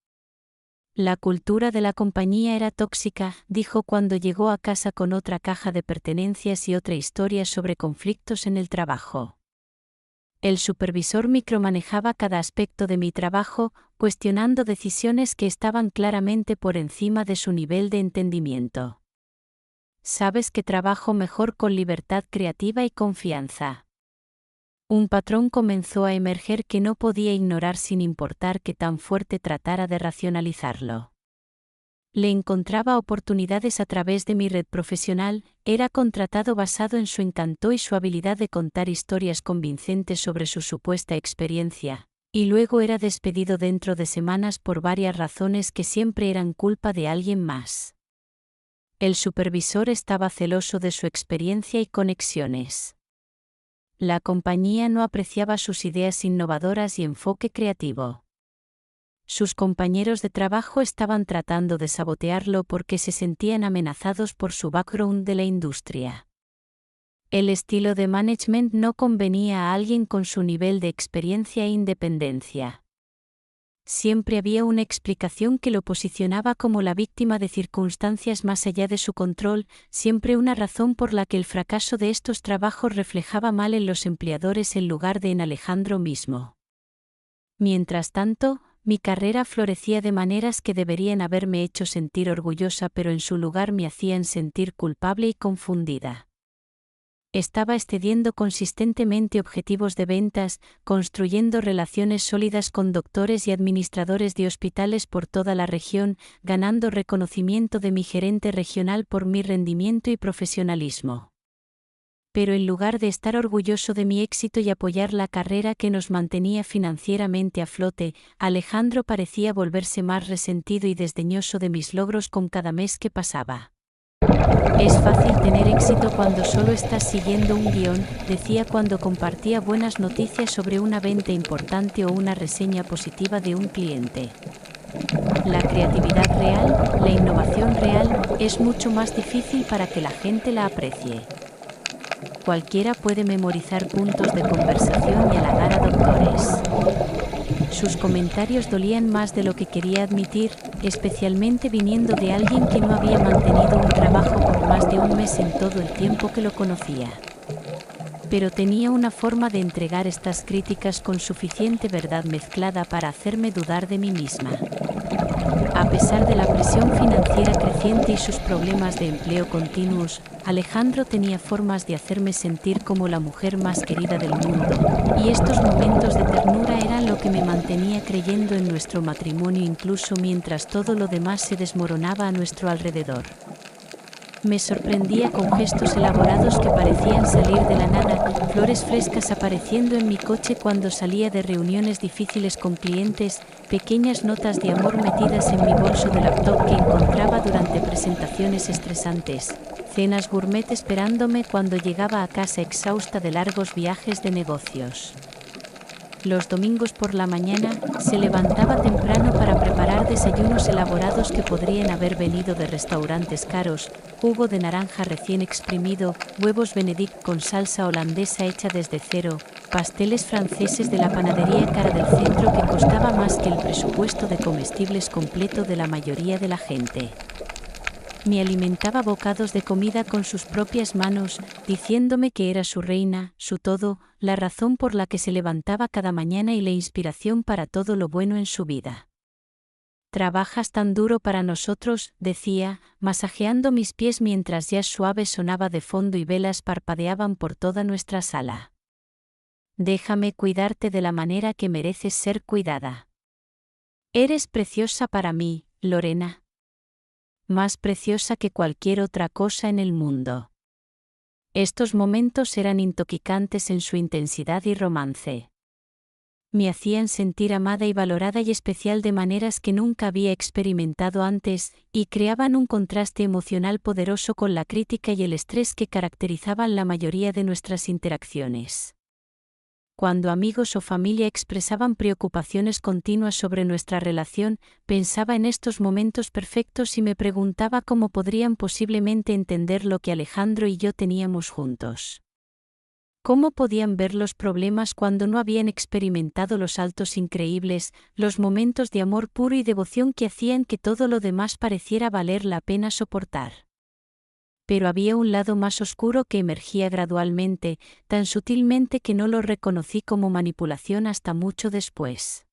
La cultura de la compañía era tóxica, dijo cuando llegó a casa con otra caja de pertenencias y otra historia sobre conflictos en el trabajo. El supervisor micromanejaba cada aspecto de mi trabajo, cuestionando decisiones que estaban claramente por encima de su nivel de entendimiento. Sabes que trabajo mejor con libertad creativa y confianza. Un patrón comenzó a emerger que no podía ignorar sin importar que tan fuerte tratara de racionalizarlo. Le encontraba oportunidades a través de mi red profesional, era contratado basado en su encanto y su habilidad de contar historias convincentes sobre su supuesta experiencia, y luego era despedido dentro de semanas por varias razones que siempre eran culpa de alguien más. El supervisor estaba celoso de su experiencia y conexiones. La compañía no apreciaba sus ideas innovadoras y enfoque creativo. Sus compañeros de trabajo estaban tratando de sabotearlo porque se sentían amenazados por su background de la industria. El estilo de management no convenía a alguien con su nivel de experiencia e independencia. Siempre había una explicación que lo posicionaba como la víctima de circunstancias más allá de su control, siempre una razón por la que el fracaso de estos trabajos reflejaba mal en los empleadores en lugar de en Alejandro mismo. Mientras tanto, mi carrera florecía de maneras que deberían haberme hecho sentir orgullosa, pero en su lugar me hacían sentir culpable y confundida. Estaba excediendo consistentemente objetivos de ventas, construyendo relaciones sólidas con doctores y administradores de hospitales por toda la región, ganando reconocimiento de mi gerente regional por mi rendimiento y profesionalismo. Pero en lugar de estar orgulloso de mi éxito y apoyar la carrera que nos mantenía financieramente a flote, Alejandro parecía volverse más resentido y desdeñoso de mis logros con cada mes que pasaba. Es fácil tener éxito cuando solo estás siguiendo un guión, decía cuando compartía buenas noticias sobre una venta importante o una reseña positiva de un cliente. La creatividad real, la innovación real, es mucho más difícil para que la gente la aprecie. Cualquiera puede memorizar puntos de conversación y halagar a doctores. Sus comentarios dolían más de lo que quería admitir, especialmente viniendo de alguien que no había mantenido un trabajo por más de un mes en todo el tiempo que lo conocía. Pero tenía una forma de entregar estas críticas con suficiente verdad mezclada para hacerme dudar de mí misma. A pesar de la presión financiera creciente y sus problemas de empleo continuos, Alejandro tenía formas de hacerme sentir como la mujer más querida del mundo, y estos momentos de ternura eran lo que me mantenía creyendo en nuestro matrimonio incluso mientras todo lo demás se desmoronaba a nuestro alrededor. Me sorprendía con gestos elaborados que parecían salir de la nada, flores frescas apareciendo en mi coche cuando salía de reuniones difíciles con clientes, pequeñas notas de amor metidas en mi bolso de laptop que encontraba durante presentaciones estresantes, cenas gourmet esperándome cuando llegaba a casa exhausta de largos viajes de negocios. Los domingos por la mañana, se levantaba temprano para preparar desayunos elaborados que podrían haber venido de restaurantes caros, jugo de naranja recién exprimido, huevos Benedict con salsa holandesa hecha desde cero, pasteles franceses de la panadería cara del centro que costaba más que el presupuesto de comestibles completo de la mayoría de la gente. Me alimentaba bocados de comida con sus propias manos, diciéndome que era su reina, su todo, la razón por la que se levantaba cada mañana y la inspiración para todo lo bueno en su vida. «Trabajas tan duro para nosotros», decía, masajeando mis pies mientras jazz suave sonaba de fondo y velas parpadeaban por toda nuestra sala. «Déjame cuidarte de la manera que mereces ser cuidada. Eres preciosa para mí, Lorena. Más preciosa que cualquier otra cosa en el mundo». Estos momentos eran intoxicantes en su intensidad y romance. Me hacían sentir amada y valorada y especial de maneras que nunca había experimentado antes, y creaban un contraste emocional poderoso con la crítica y el estrés que caracterizaban la mayoría de nuestras interacciones. Cuando amigos o familia expresaban preocupaciones continuas sobre nuestra relación, pensaba en estos momentos perfectos y me preguntaba cómo podrían posiblemente entender lo que Alejandro y yo teníamos juntos. ¿Cómo podían ver los problemas cuando no habían experimentado los saltos increíbles, los momentos de amor puro y devoción que hacían que todo lo demás pareciera valer la pena soportar? Pero había un lado más oscuro que emergía gradualmente, tan sutilmente que no lo reconocí como manipulación hasta mucho después.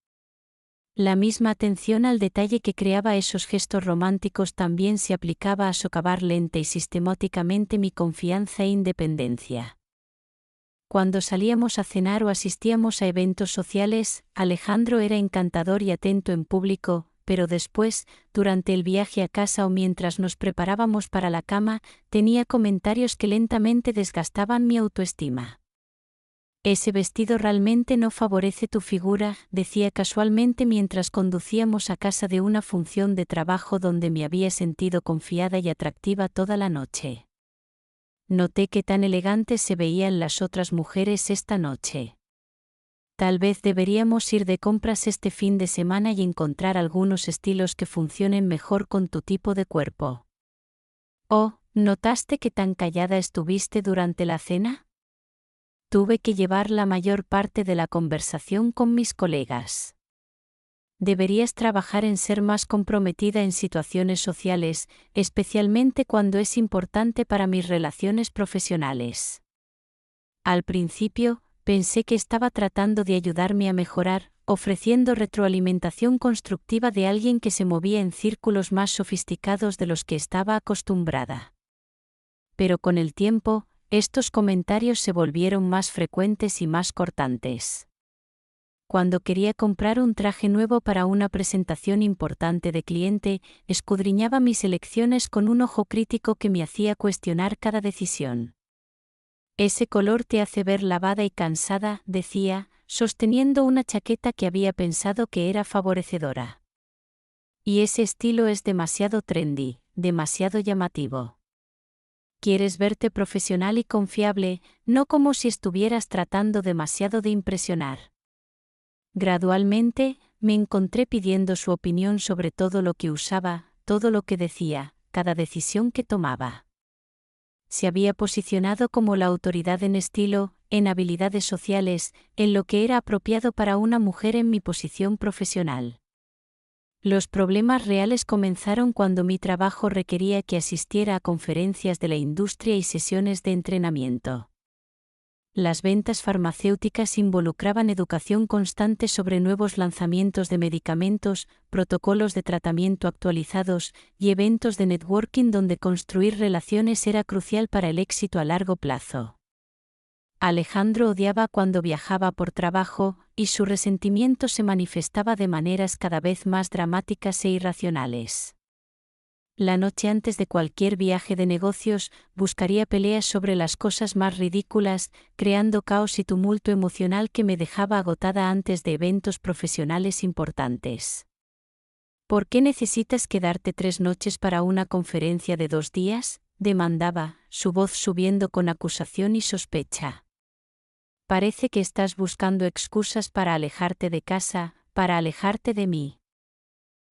La misma atención al detalle que creaba esos gestos románticos también se aplicaba a socavar lenta y sistemáticamente mi confianza e independencia. Cuando salíamos a cenar o asistíamos a eventos sociales, Alejandro era encantador y atento en público, pero después, durante el viaje a casa o mientras nos preparábamos para la cama, tenía comentarios que lentamente desgastaban mi autoestima. «Ese vestido realmente no favorece tu figura», decía casualmente mientras conducíamos a casa de una función de trabajo donde me había sentido confiada y atractiva toda la noche. Noté que tan elegantes se veían las otras mujeres esta noche. Tal vez deberíamos ir de compras este fin de semana y encontrar algunos estilos que funcionen mejor con tu tipo de cuerpo. «Oh, ¿notaste que tan callada estuviste durante la cena?» Tuve que llevar la mayor parte de la conversación con mis colegas. Deberías trabajar en ser más comprometida en situaciones sociales, especialmente cuando es importante para mis relaciones profesionales. Al principio, pensé que estaba tratando de ayudarme a mejorar, ofreciendo retroalimentación constructiva de alguien que se movía en círculos más sofisticados de los que estaba acostumbrada. Pero con el tiempo, estos comentarios se volvieron más frecuentes y más cortantes. Cuando quería comprar un traje nuevo para una presentación importante de cliente, escudriñaba mis elecciones con un ojo crítico que me hacía cuestionar cada decisión. «Ese color te hace ver lavada y cansada», decía, sosteniendo una chaqueta que había pensado que era favorecedora. «Y ese estilo es demasiado trendy, demasiado llamativo. Quieres verte profesional y confiable, no como si estuvieras tratando demasiado de impresionar». Gradualmente, me encontré pidiendo su opinión sobre todo lo que usaba, todo lo que decía, cada decisión que tomaba. Se había posicionado como la autoridad en estilo, en habilidades sociales, en lo que era apropiado para una mujer en mi posición profesional. Los problemas reales comenzaron cuando mi trabajo requería que asistiera a conferencias de la industria y sesiones de entrenamiento. Las ventas farmacéuticas involucraban educación constante sobre nuevos lanzamientos de medicamentos, protocolos de tratamiento actualizados y eventos de networking donde construir relaciones era crucial para el éxito a largo plazo. Alejandro odiaba cuando viajaba por trabajo, y su resentimiento se manifestaba de maneras cada vez más dramáticas e irracionales. La noche antes de cualquier viaje de negocios, buscaría peleas sobre las cosas más ridículas, creando caos y tumulto emocional que me dejaba agotada antes de eventos profesionales importantes. «¿Por qué necesitas quedarte 3 noches para una conferencia de 2 días?», demandaba, su voz subiendo con acusación y sospecha. «Parece que estás buscando excusas para alejarte de casa, para alejarte de mí.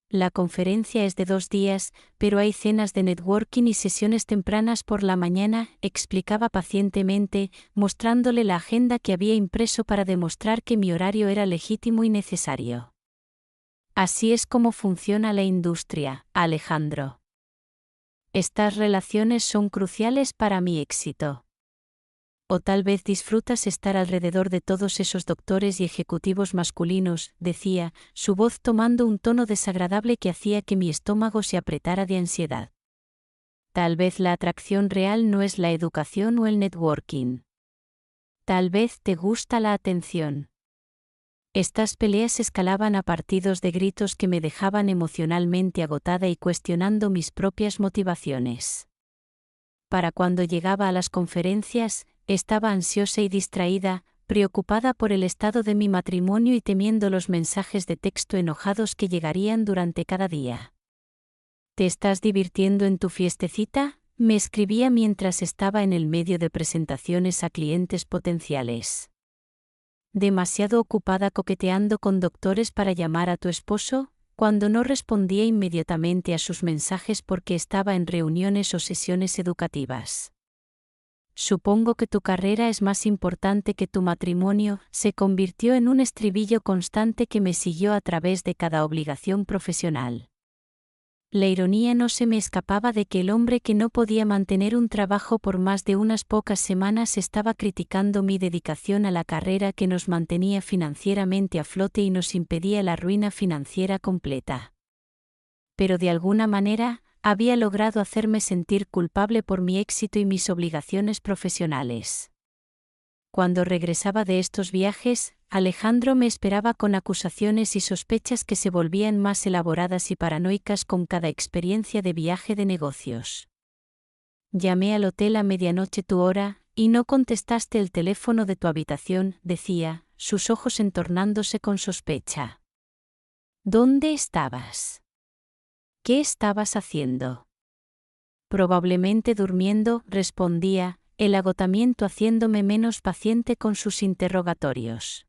La conferencia es de 2 días, pero hay cenas de networking y sesiones tempranas por la mañana», explicaba pacientemente, mostrándole la agenda que había impreso para demostrar que mi horario era legítimo y necesario. «Así es como funciona la industria, Alejandro. Estas relaciones son cruciales para mi éxito. O tal vez disfrutas estar alrededor de todos esos doctores y ejecutivos masculinos», decía, su voz tomando un tono desagradable que hacía que mi estómago se apretara de ansiedad. «Tal vez la atracción real no es la educación o el networking. Tal vez te gusta la atención». Estas peleas escalaban a partidos de gritos que me dejaban emocionalmente agotada y cuestionando mis propias motivaciones. Para cuando llegaba a las conferencias, estaba ansiosa y distraída, preocupada por el estado de mi matrimonio y temiendo los mensajes de texto enojados que llegarían durante cada día. «¿Te estás divirtiendo en tu fiestecita?», me escribía mientras estaba en el medio de presentaciones a clientes potenciales. «¿Demasiado ocupada coqueteando con doctores para llamar a tu esposo?», cuando no respondía inmediatamente a sus mensajes porque estaba en reuniones o sesiones educativas. Supongo que tu carrera es más importante que tu matrimonio, se convirtió en un estribillo constante que me siguió a través de cada obligación profesional. La ironía no se me escapaba de que el hombre que no podía mantener un trabajo por más de unas pocas semanas estaba criticando mi dedicación a la carrera que nos mantenía financieramente a flote y nos impedía la ruina financiera completa. Pero de alguna manera, había logrado hacerme sentir culpable por mi éxito y mis obligaciones profesionales. Cuando regresaba de estos viajes, Alejandro me esperaba con acusaciones y sospechas que se volvían más elaboradas y paranoicas con cada experiencia de viaje de negocios. Llamé al hotel a medianoche tu hora, y no contestaste el teléfono de tu habitación, decía, sus ojos entornándose con sospecha. ¿Dónde estabas? ¿Qué estabas haciendo? Probablemente durmiendo, respondía, el agotamiento haciéndome menos paciente con sus interrogatorios.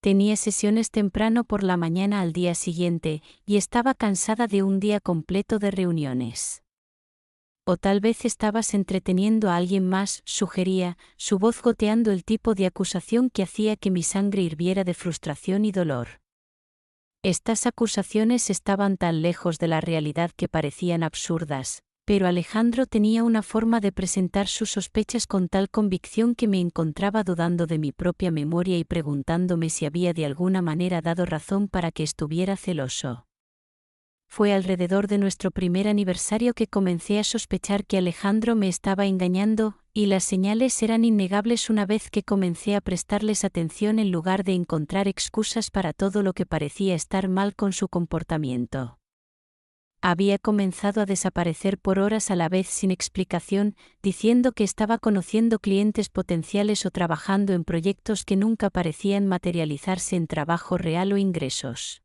Tenía sesiones temprano por la mañana al día siguiente, y estaba cansada de un día completo de reuniones. O tal vez estabas entreteniendo a alguien más, sugería, su voz goteando el tipo de acusación que hacía que mi sangre hirviera de frustración y dolor. Estas acusaciones estaban tan lejos de la realidad que parecían absurdas, pero Alejandro tenía una forma de presentar sus sospechas con tal convicción que me encontraba dudando de mi propia memoria y preguntándome si había de alguna manera dado razón para que estuviera celoso. Fue alrededor de nuestro primer aniversario que comencé a sospechar que Alejandro me estaba engañando, y las señales eran innegables una vez que comencé a prestarles atención en lugar de encontrar excusas para todo lo que parecía estar mal con su comportamiento. Había comenzado a desaparecer por horas a la vez sin explicación, diciendo que estaba conociendo clientes potenciales o trabajando en proyectos que nunca parecían materializarse en trabajo real o ingresos.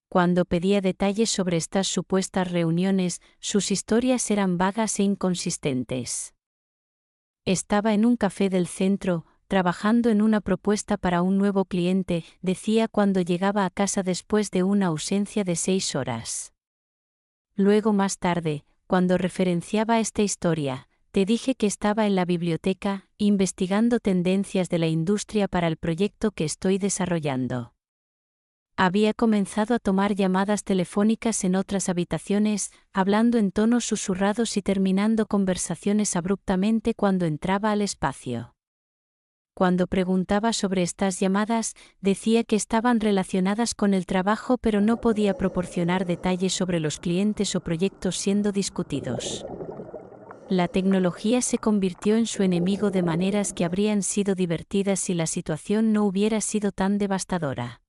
Cuando pedía detalles sobre estas supuestas reuniones, sus historias eran vagas e inconsistentes. Estaba en un café del centro, trabajando en una propuesta para un nuevo cliente, decía cuando llegaba a casa después de una ausencia de 6 horas. Luego más tarde, cuando referenciaba esta historia, te dije que estaba en la biblioteca, investigando tendencias de la industria para el proyecto que estoy desarrollando. Había comenzado a tomar llamadas telefónicas en otras habitaciones, hablando en tonos susurrados y terminando conversaciones abruptamente cuando entraba al espacio. Cuando preguntaba sobre estas llamadas, decía que estaban relacionadas con el trabajo pero no podía proporcionar detalles sobre los clientes o proyectos siendo discutidos. La tecnología se convirtió en su enemigo de maneras que habrían sido divertidas si la situación no hubiera sido tan devastadora.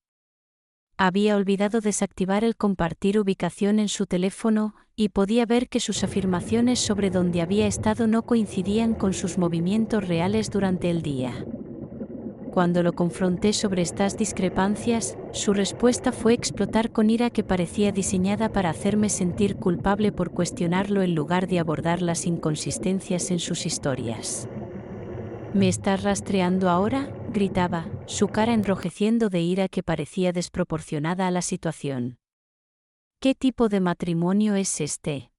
Había olvidado desactivar el compartir ubicación en su teléfono, y podía ver que sus afirmaciones sobre dónde había estado no coincidían con sus movimientos reales durante el día. Cuando lo confronté sobre estas discrepancias, su respuesta fue explotar con ira que parecía diseñada para hacerme sentir culpable por cuestionarlo en lugar de abordar las inconsistencias en sus historias. ¿Me estás rastreando ahora?, gritaba, su cara enrojeciendo de ira que parecía desproporcionada a la situación. ¿Qué tipo de matrimonio es este?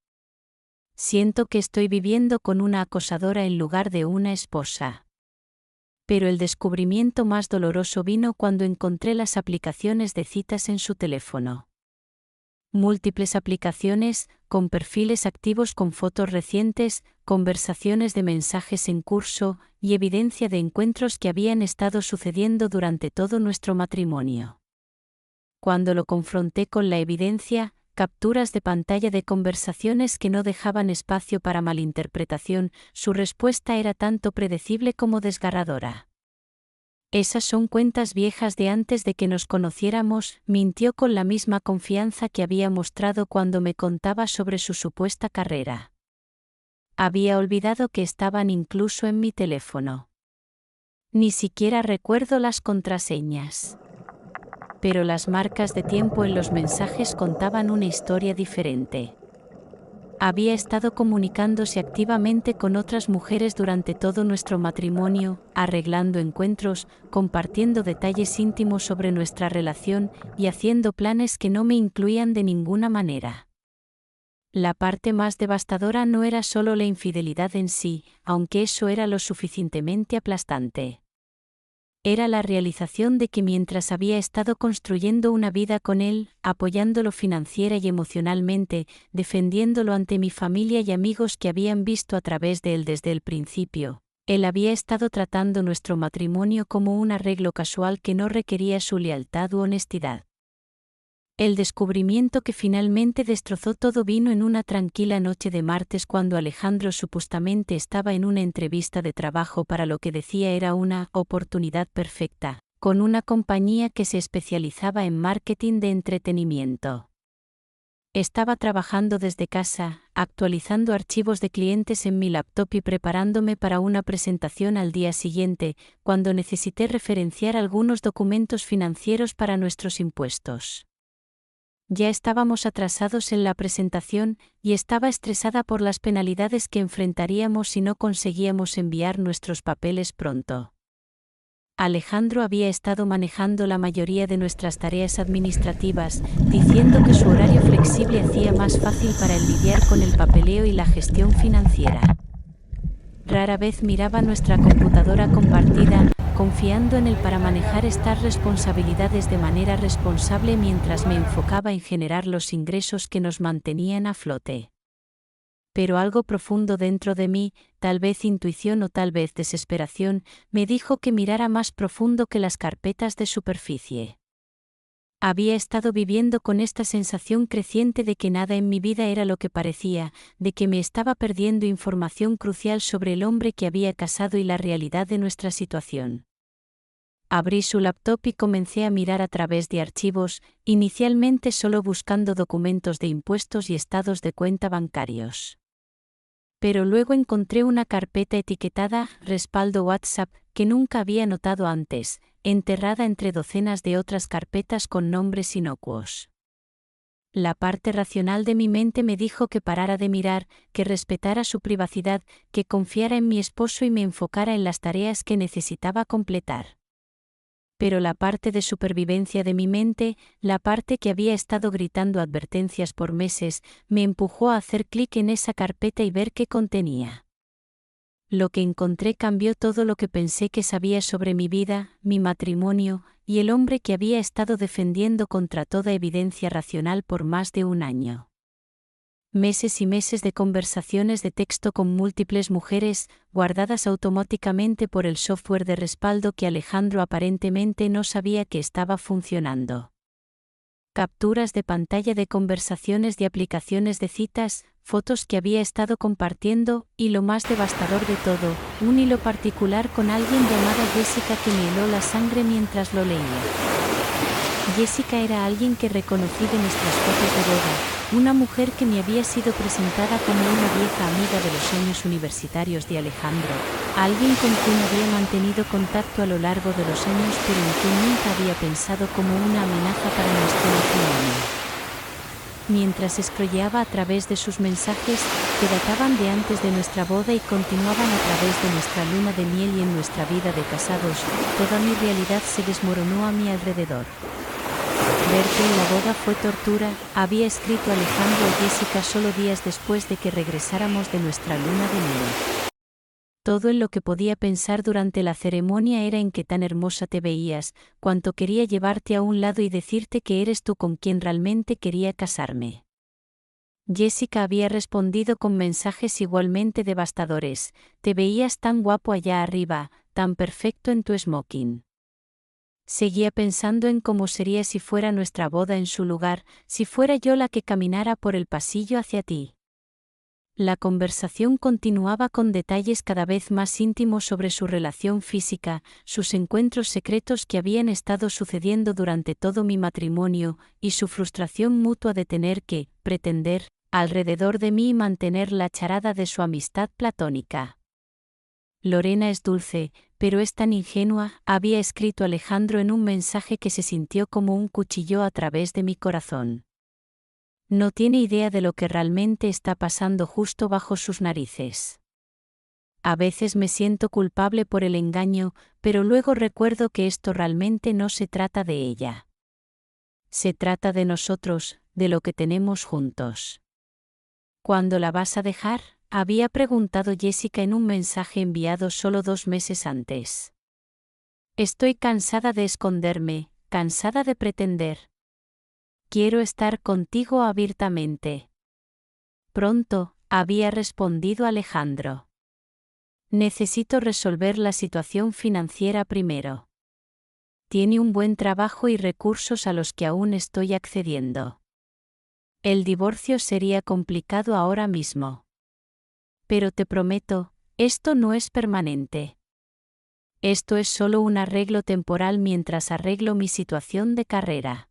Siento que estoy viviendo con una acosadora en lugar de una esposa. Pero el descubrimiento más doloroso vino cuando encontré las aplicaciones de citas en su teléfono. Múltiples aplicaciones, con perfiles activos con fotos recientes, conversaciones de mensajes en curso, y evidencia de encuentros que habían estado sucediendo durante todo nuestro matrimonio. Cuando lo confronté con la evidencia, capturas de pantalla de conversaciones que no dejaban espacio para malinterpretación, su respuesta era tanto predecible como desgarradora. Esas son cuentas viejas de antes de que nos conociéramos, mintió con la misma confianza que había mostrado cuando me contaba sobre su supuesta carrera. Había olvidado que estaban incluso en mi teléfono. Ni siquiera recuerdo las contraseñas. Pero las marcas de tiempo en los mensajes contaban una historia diferente. Había estado comunicándose activamente con otras mujeres durante todo nuestro matrimonio, arreglando encuentros, compartiendo detalles íntimos sobre nuestra relación y haciendo planes que no me incluían de ninguna manera. La parte más devastadora no era solo la infidelidad en sí, aunque eso era lo suficientemente aplastante. Era la realización de que mientras había estado construyendo una vida con él, apoyándolo financiera y emocionalmente, defendiéndolo ante mi familia y amigos que habían visto a través de él desde el principio, él había estado tratando nuestro matrimonio como un arreglo casual que no requería su lealtad u honestidad. El descubrimiento que finalmente destrozó todo vino en una tranquila noche de martes cuando Alejandro supuestamente estaba en una entrevista de trabajo para lo que decía era una oportunidad perfecta, con una compañía que se especializaba en marketing de entretenimiento. Estaba trabajando desde casa, actualizando archivos de clientes en mi laptop y preparándome para una presentación al día siguiente, cuando necesité referenciar algunos documentos financieros para nuestros impuestos. Ya estábamos atrasados en la presentación y estaba estresada por las penalidades que enfrentaríamos si no conseguíamos enviar nuestros papeles pronto. Alejandro había estado manejando la mayoría de nuestras tareas administrativas, diciendo que su horario flexible hacía más fácil para él lidiar con el papeleo y la gestión financiera. Rara vez miraba nuestra computadora compartida, confiando en él para manejar estas responsabilidades de manera responsable mientras me enfocaba en generar los ingresos que nos mantenían a flote. Pero algo profundo dentro de mí, tal vez intuición o tal vez desesperación, me dijo que mirara más profundo que las carpetas de superficie. Había estado viviendo con esta sensación creciente de que nada en mi vida era lo que parecía, de que me estaba perdiendo información crucial sobre el hombre que había casado y la realidad de nuestra situación. Abrí su laptop y comencé a mirar a través de archivos, inicialmente solo buscando documentos de impuestos y estados de cuenta bancarios. Pero luego encontré una carpeta etiquetada Respaldo WhatsApp que nunca había notado antes, enterrada entre docenas de otras carpetas con nombres inocuos. La parte racional de mi mente me dijo que parara de mirar, que respetara su privacidad, que confiara en mi esposo y me enfocara en las tareas que necesitaba completar. Pero la parte de supervivencia de mi mente, la parte que había estado gritando advertencias por meses, me empujó a hacer clic en esa carpeta y ver qué contenía. Lo que encontré cambió todo lo que pensé que sabía sobre mi vida, mi matrimonio, y el hombre que había estado defendiendo contra toda evidencia racional por más de un año. Meses y meses de conversaciones de texto con múltiples mujeres, guardadas automáticamente por el software de respaldo que Alejandro aparentemente no sabía que estaba funcionando. Capturas de pantalla de conversaciones de aplicaciones de citas, fotos que había estado compartiendo, y lo más devastador de todo, un hilo particular con alguien llamada Jessica que me heló la sangre mientras lo leía. Jessica era alguien que reconocí de nuestras fotos de boda, una mujer que me había sido presentada como una vieja amiga de los años universitarios de Alejandro, alguien con quien había mantenido contacto a lo largo de los años pero en quien nunca había pensado como una amenaza para nuestro matrimonio. Mientras scrolleaba a través de sus mensajes, que databan de antes de nuestra boda y continuaban a través de nuestra luna de miel y en nuestra vida de casados, toda mi realidad se desmoronó a mi alrededor. Verte en la boda fue tortura, había escrito Alejandro a Jessica solo días después de que regresáramos de nuestra luna de miel. Todo en lo que podía pensar durante la ceremonia era en qué tan hermosa te veías, cuánto quería llevarte a un lado y decirte que eres tú con quien realmente quería casarme. Jessica había respondido con mensajes igualmente devastadores, te veías tan guapo allá arriba, tan perfecto en tu smoking. Seguía pensando en cómo sería si fuera nuestra boda en su lugar, si fuera yo la que caminara por el pasillo hacia ti. La conversación continuaba con detalles cada vez más íntimos sobre su relación física, sus encuentros secretos que habían estado sucediendo durante todo mi matrimonio, y su frustración mutua de tener que pretender alrededor de mí y mantener la charada de su amistad platónica. Lorena es dulce, pero es tan ingenua, había escrito Alejandro en un mensaje que se sintió como un cuchillo a través de mi corazón. No tiene idea de lo que realmente está pasando justo bajo sus narices. A veces me siento culpable por el engaño, pero luego recuerdo que esto realmente no se trata de ella. Se trata de nosotros, de lo que tenemos juntos. ¿Cuándo la vas a dejar?, había preguntado Jessica en un mensaje enviado solo 2 meses antes. Estoy cansada de esconderme, cansada de pretender. Quiero estar contigo abiertamente. Pronto, había respondido Alejandro. Necesito resolver la situación financiera primero. Tiene un buen trabajo y recursos a los que aún estoy accediendo. El divorcio sería complicado ahora mismo. Pero te prometo, esto no es permanente. Esto es solo un arreglo temporal mientras arreglo mi situación de carrera.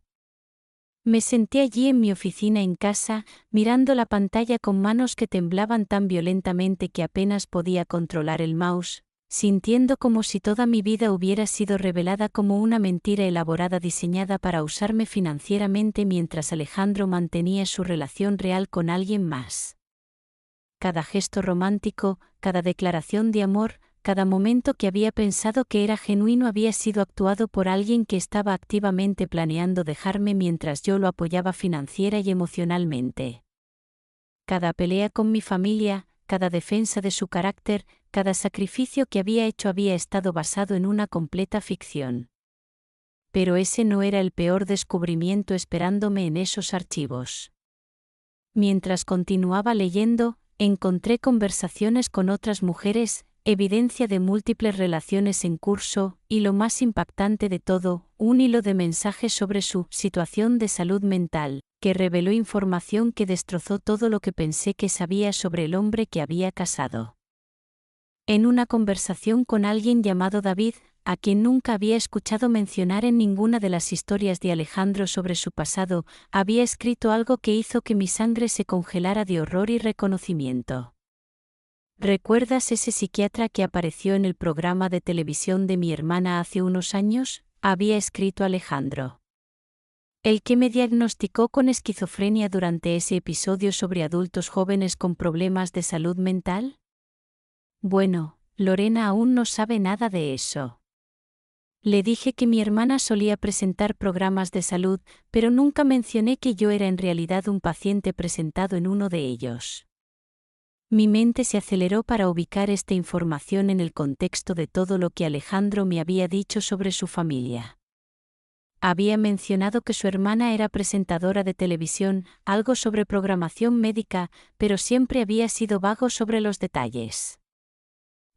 Me senté allí en mi oficina en casa, mirando la pantalla con manos que temblaban tan violentamente que apenas podía controlar el mouse, sintiendo como si toda mi vida hubiera sido revelada como una mentira elaborada diseñada para usarme financieramente mientras Alejandro mantenía su relación real con alguien más. Cada gesto romántico, cada declaración de amor, cada momento que había pensado que era genuino había sido actuado por alguien que estaba activamente planeando dejarme mientras yo lo apoyaba financiera y emocionalmente. Cada pelea con mi familia, cada defensa de su carácter, cada sacrificio que había hecho había estado basado en una completa ficción. Pero ese no era el peor descubrimiento esperándome en esos archivos. Mientras continuaba leyendo, encontré conversaciones con otras mujeres, evidencia de múltiples relaciones en curso, y lo más impactante de todo, un hilo de mensajes sobre su situación de salud mental, que reveló información que destrozó todo lo que pensé que sabía sobre el hombre que había casado. En una conversación con alguien llamado David, a quien nunca había escuchado mencionar en ninguna de las historias de Alejandro sobre su pasado, había escrito algo que hizo que mi sangre se congelara de horror y reconocimiento. ¿Recuerdas ese psiquiatra que apareció en el programa de televisión de mi hermana hace unos años?, había escrito Alejandro. ¿El que me diagnosticó con esquizofrenia durante ese episodio sobre adultos jóvenes con problemas de salud mental? Bueno, Lorena aún no sabe nada de eso. Le dije que mi hermana solía presentar programas de salud, pero nunca mencioné que yo era en realidad un paciente presentado en uno de ellos. Mi mente se aceleró para ubicar esta información en el contexto de todo lo que Alejandro me había dicho sobre su familia. Había mencionado que su hermana era presentadora de televisión, algo sobre programación médica, pero siempre había sido vago sobre los detalles.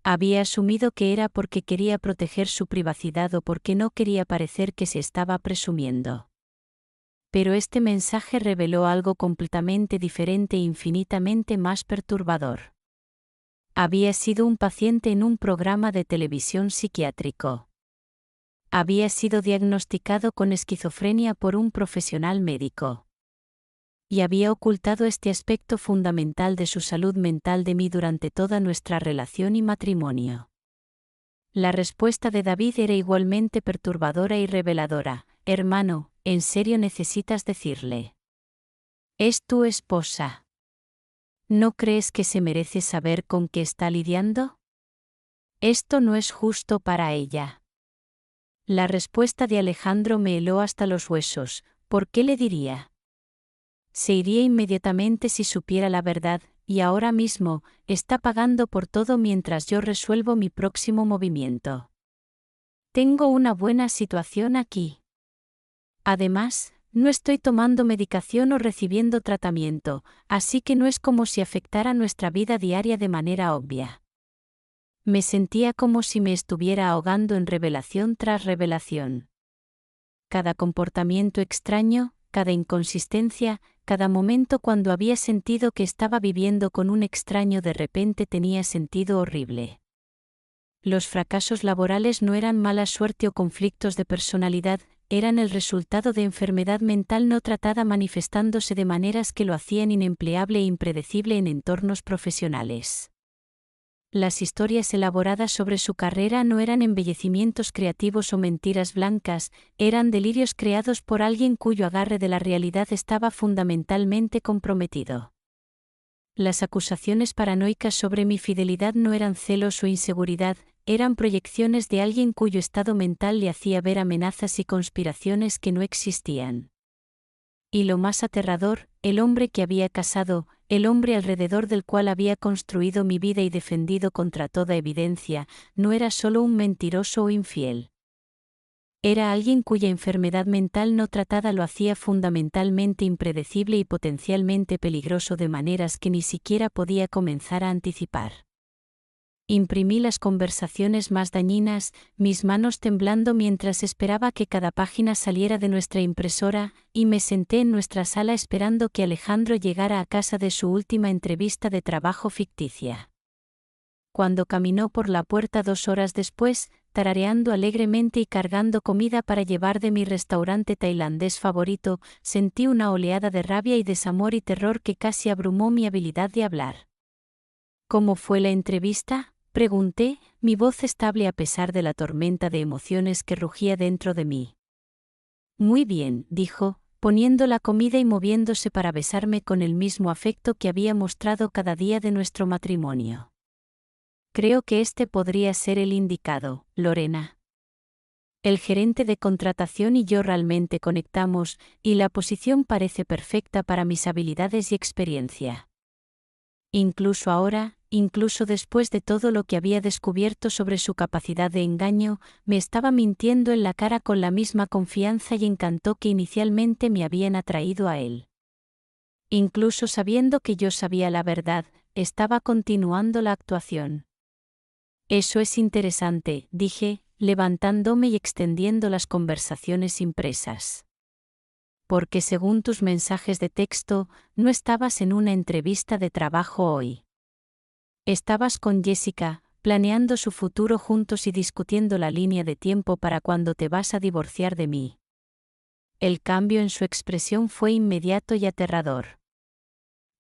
Había asumido que era porque quería proteger su privacidad o porque no quería parecer que se estaba presumiendo. Pero este mensaje reveló algo completamente diferente e infinitamente más perturbador. Había sido un paciente en un programa de televisión psiquiátrico. Había sido diagnosticado con esquizofrenia por un profesional médico. Y había ocultado este aspecto fundamental de su salud mental de mí durante toda nuestra relación y matrimonio. La respuesta de David era igualmente perturbadora y reveladora. Hermano, ¿en serio necesitas decirle? Es tu esposa. ¿No crees que se merece saber con qué está lidiando? Esto no es justo para ella. La respuesta de Alejandro me heló hasta los huesos. ¿Por qué le diría? Se iría inmediatamente si supiera la verdad, y ahora mismo, está pagando por todo mientras yo resuelvo mi próximo movimiento. Tengo una buena situación aquí. Además, no estoy tomando medicación o recibiendo tratamiento, así que no es como si afectara nuestra vida diaria de manera obvia. Me sentía como si me estuviera ahogando en revelación tras revelación. Cada comportamiento extraño, cada inconsistencia, cada momento cuando había sentido que estaba viviendo con un extraño de repente tenía sentido horrible. Los fracasos laborales no eran mala suerte o conflictos de personalidad, eran el resultado de enfermedad mental no tratada manifestándose de maneras que lo hacían inempleable e impredecible en entornos profesionales. Las historias elaboradas sobre su carrera no eran embellecimientos creativos o mentiras blancas, eran delirios creados por alguien cuyo agarre de la realidad estaba fundamentalmente comprometido. Las acusaciones paranoicas sobre mi fidelidad no eran celos o inseguridad, eran proyecciones de alguien cuyo estado mental le hacía ver amenazas y conspiraciones que no existían. Y lo más aterrador, el hombre que había casado, el hombre alrededor del cual había construido mi vida y defendido contra toda evidencia, no era solo un mentiroso o infiel. Era alguien cuya enfermedad mental no tratada lo hacía fundamentalmente impredecible y potencialmente peligroso de maneras que ni siquiera podía comenzar a anticipar. Imprimí las conversaciones más dañinas, mis manos temblando mientras esperaba que cada página saliera de nuestra impresora, y me senté en nuestra sala esperando que Alejandro llegara a casa de su última entrevista de trabajo ficticia. Cuando caminó por la puerta 2 horas después, tarareando alegremente y cargando comida para llevar de mi restaurante tailandés favorito, sentí una oleada de rabia y desamor y terror que casi abrumó mi habilidad de hablar. ¿Cómo fue la entrevista?, pregunté, mi voz estable a pesar de la tormenta de emociones que rugía dentro de mí. Muy bien, dijo, poniendo la comida y moviéndose para besarme con el mismo afecto que había mostrado cada día de nuestro matrimonio. Creo que este podría ser el indicado, Lorena. El gerente de contratación y yo realmente conectamos, y la posición parece perfecta para mis habilidades y experiencia. Incluso ahora, incluso después de todo lo que había descubierto sobre su capacidad de engaño, me estaba mintiendo en la cara con la misma confianza y encanto que inicialmente me habían atraído a él. Incluso sabiendo que yo sabía la verdad, estaba continuando la actuación. Eso es interesante, dije, levantándome y extendiendo las conversaciones impresas. Porque según tus mensajes de texto, no estabas en una entrevista de trabajo hoy. Estabas con Jessica, planeando su futuro juntos y discutiendo la línea de tiempo para cuando te vas a divorciar de mí. El cambio en su expresión fue inmediato y aterrador.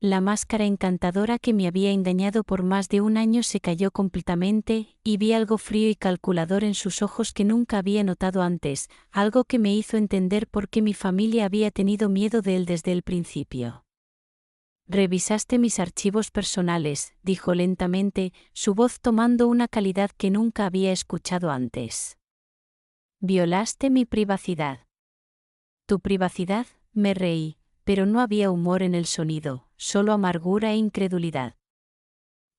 La máscara encantadora que me había engañado por más de 1 año se cayó completamente, y vi algo frío y calculador en sus ojos que nunca había notado antes, algo que me hizo entender por qué mi familia había tenido miedo de él desde el principio. Revisaste mis archivos personales, dijo lentamente, su voz tomando una calidad que nunca había escuchado antes. Violaste mi privacidad. ¿Tu privacidad?, me reí, pero no había humor en el sonido, solo amargura e incredulidad.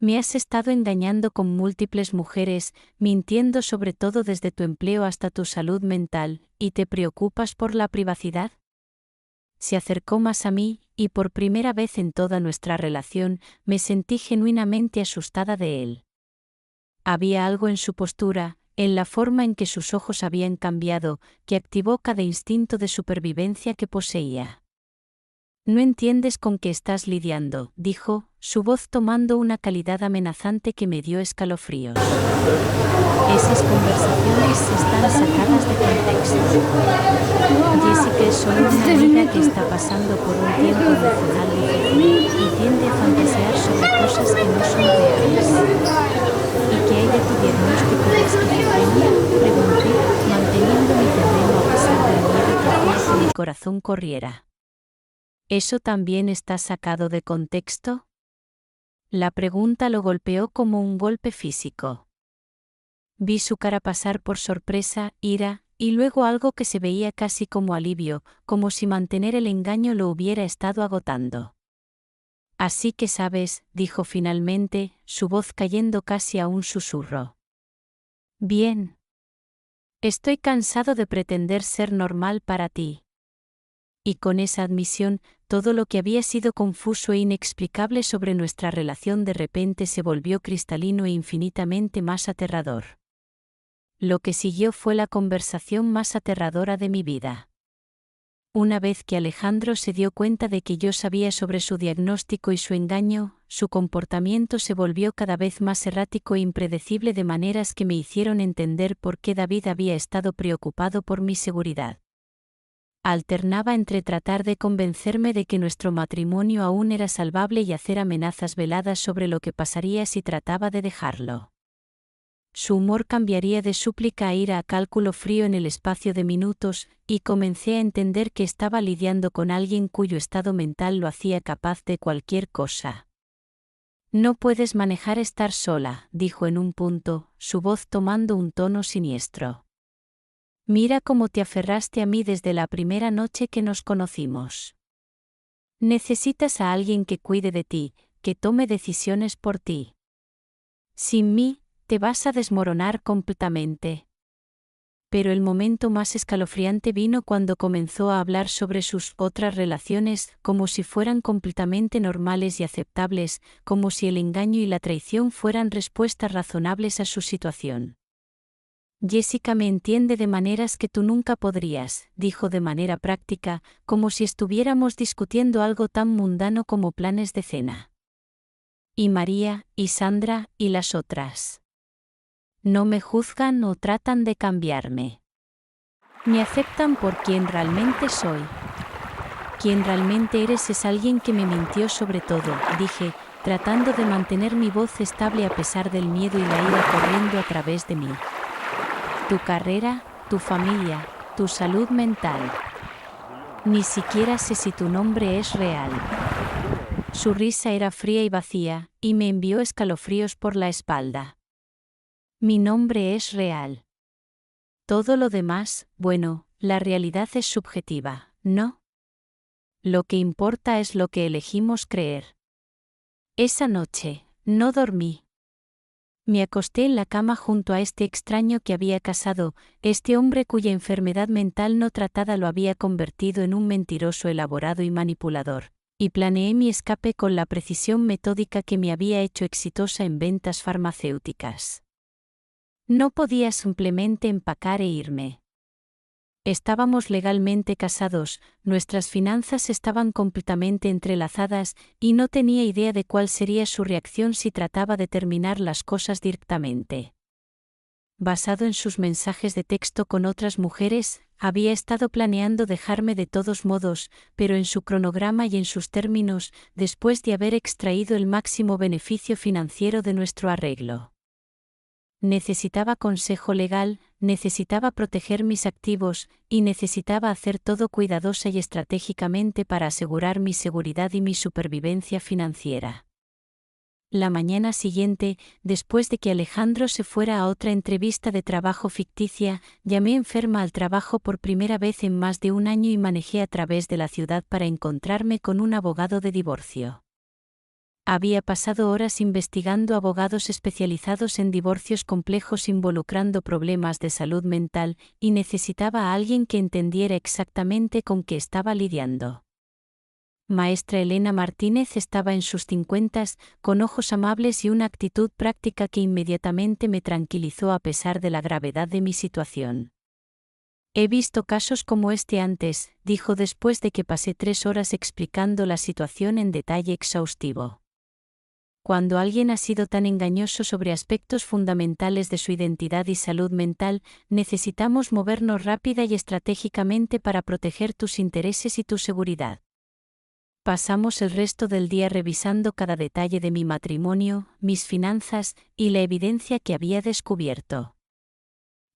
Me has estado engañando con múltiples mujeres, mintiendo sobre todo desde tu empleo hasta tu salud mental, ¿y te preocupas por la privacidad? Se acercó más a mí, y por primera vez en toda nuestra relación, me sentí genuinamente asustada de él. Había algo en su postura, en la forma en que sus ojos habían cambiado, que activó cada instinto de supervivencia que poseía. No entiendes con qué estás lidiando, dijo, su voz tomando una calidad amenazante que me dio escalofríos. Esas conversaciones están sacadas de contexto. Jessica es solo una amiga que está pasando por un tiempo emocional difícil y tiende a fantasear sobre cosas que no son reales. ¿Y qué hay de tu diagnóstico de esquizofrenia?, pregunté, manteniendo mi terreno a pesar del miedo que hacía que mi corazón corriera. ¿Eso también está sacado de contexto? La pregunta lo golpeó como un golpe físico. Vi su cara pasar por sorpresa, ira, y luego algo que se veía casi como alivio, como si mantener el engaño lo hubiera estado agotando. Así que sabes, dijo finalmente, su voz cayendo casi a un susurro. Bien. Estoy cansado de pretender ser normal para ti. Y con esa admisión, todo lo que había sido confuso e inexplicable sobre nuestra relación de repente se volvió cristalino e infinitamente más aterrador. Lo que siguió fue la conversación más aterradora de mi vida. Una vez que Alejandro se dio cuenta de que yo sabía sobre su diagnóstico y su engaño, su comportamiento se volvió cada vez más errático e impredecible de maneras que me hicieron entender por qué David había estado preocupado por mi seguridad. Alternaba entre tratar de convencerme de que nuestro matrimonio aún era salvable y hacer amenazas veladas sobre lo que pasaría si trataba de dejarlo. Su humor cambiaría de súplica a ira a cálculo frío en el espacio de minutos, y comencé a entender que estaba lidiando con alguien cuyo estado mental lo hacía capaz de cualquier cosa. No puedes manejar estar sola, dijo en un punto, su voz tomando un tono siniestro. Mira cómo te aferraste a mí desde la primera noche que nos conocimos. Necesitas a alguien que cuide de ti, que tome decisiones por ti. Sin mí, te vas a desmoronar completamente. Pero el momento más escalofriante vino cuando comenzó a hablar sobre sus otras relaciones, como si fueran completamente normales y aceptables, como si el engaño y la traición fueran respuestas razonables a su situación. Jessica me entiende de maneras que tú nunca podrías, dijo de manera práctica, como si estuviéramos discutiendo algo tan mundano como planes de cena. Y María, y Sandra, y las otras. No me juzgan o tratan de cambiarme. Me aceptan por quien realmente soy. Quien realmente eres es alguien que me mintió sobre todo, dije, tratando de mantener mi voz estable a pesar del miedo y la ira corriendo a través de mí. Tu carrera, tu familia, tu salud mental. Ni siquiera sé si tu nombre es real. Su risa era fría y vacía, y me envió escalofríos por la espalda. Mi nombre es real. Todo lo demás, bueno, la realidad es subjetiva, ¿no? Lo que importa es lo que elegimos creer. Esa noche, no dormí. Me acosté en la cama junto a este extraño que había casado, este hombre cuya enfermedad mental no tratada lo había convertido en un mentiroso elaborado y manipulador, y planeé mi escape con la precisión metódica que me había hecho exitosa en ventas farmacéuticas. No podía simplemente empacar e irme. Estábamos legalmente casados, nuestras finanzas estaban completamente entrelazadas, y no tenía idea de cuál sería su reacción si trataba de terminar las cosas directamente. Basado en sus mensajes de texto con otras mujeres, había estado planeando dejarme de todos modos, pero en su cronograma y en sus términos, después de haber extraído el máximo beneficio financiero de nuestro arreglo. Necesitaba consejo legal, necesitaba proteger mis activos, y necesitaba hacer todo cuidadosa y estratégicamente para asegurar mi seguridad y mi supervivencia financiera. La mañana siguiente, después de que Alejandro se fuera a otra entrevista de trabajo ficticia, llamé enferma al trabajo por primera vez en más de un año y manejé a través de la ciudad para encontrarme con un abogado de divorcio. Había pasado horas investigando abogados especializados en divorcios complejos involucrando problemas de salud mental, y necesitaba a alguien que entendiera exactamente con qué estaba lidiando. Maestra Elena Martínez estaba en sus 50, con ojos amables y una actitud práctica que inmediatamente me tranquilizó a pesar de la gravedad de mi situación. He visto casos como este antes, dijo después de que pasé 3 horas explicando la situación en detalle exhaustivo. Cuando alguien ha sido tan engañoso sobre aspectos fundamentales de su identidad y salud mental, necesitamos movernos rápida y estratégicamente para proteger tus intereses y tu seguridad. Pasamos el resto del día revisando cada detalle de mi matrimonio, mis finanzas y la evidencia que había descubierto.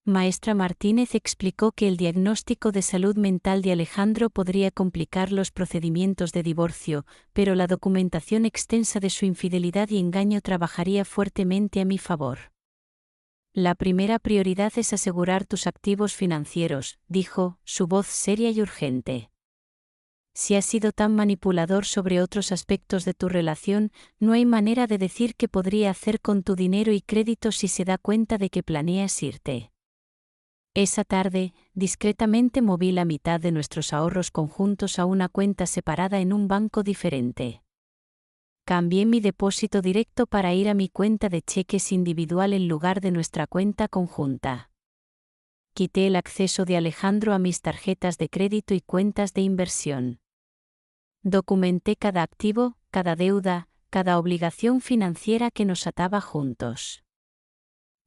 Maestra Martínez explicó que el diagnóstico de salud mental de Alejandro podría complicar los procedimientos de divorcio, pero la documentación extensa de su infidelidad y engaño trabajaría fuertemente a mi favor. La primera prioridad es asegurar tus activos financieros, dijo, su voz seria y urgente. Si has sido tan manipulador sobre otros aspectos de tu relación, no hay manera de decir qué podría hacer con tu dinero y crédito si se da cuenta de que planeas irte. Esa tarde, discretamente moví la mitad de nuestros ahorros conjuntos a una cuenta separada en un banco diferente. Cambié mi depósito directo para ir a mi cuenta de cheques individual en lugar de nuestra cuenta conjunta. Quité el acceso de Alejandro a mis tarjetas de crédito y cuentas de inversión. Documenté cada activo, cada deuda, cada obligación financiera que nos ataba juntos.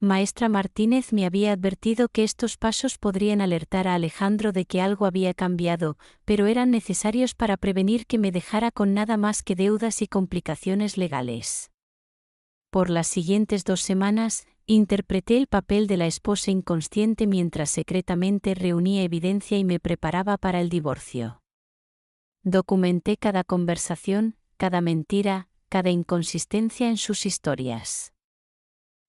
Maestra Martínez me había advertido que estos pasos podrían alertar a Alejandro de que algo había cambiado, pero eran necesarios para prevenir que me dejara con nada más que deudas y complicaciones legales. Por las siguientes 2 semanas, interpreté el papel de la esposa inconsciente mientras secretamente reunía evidencia y me preparaba para el divorcio. Documenté cada conversación, cada mentira, cada inconsistencia en sus historias.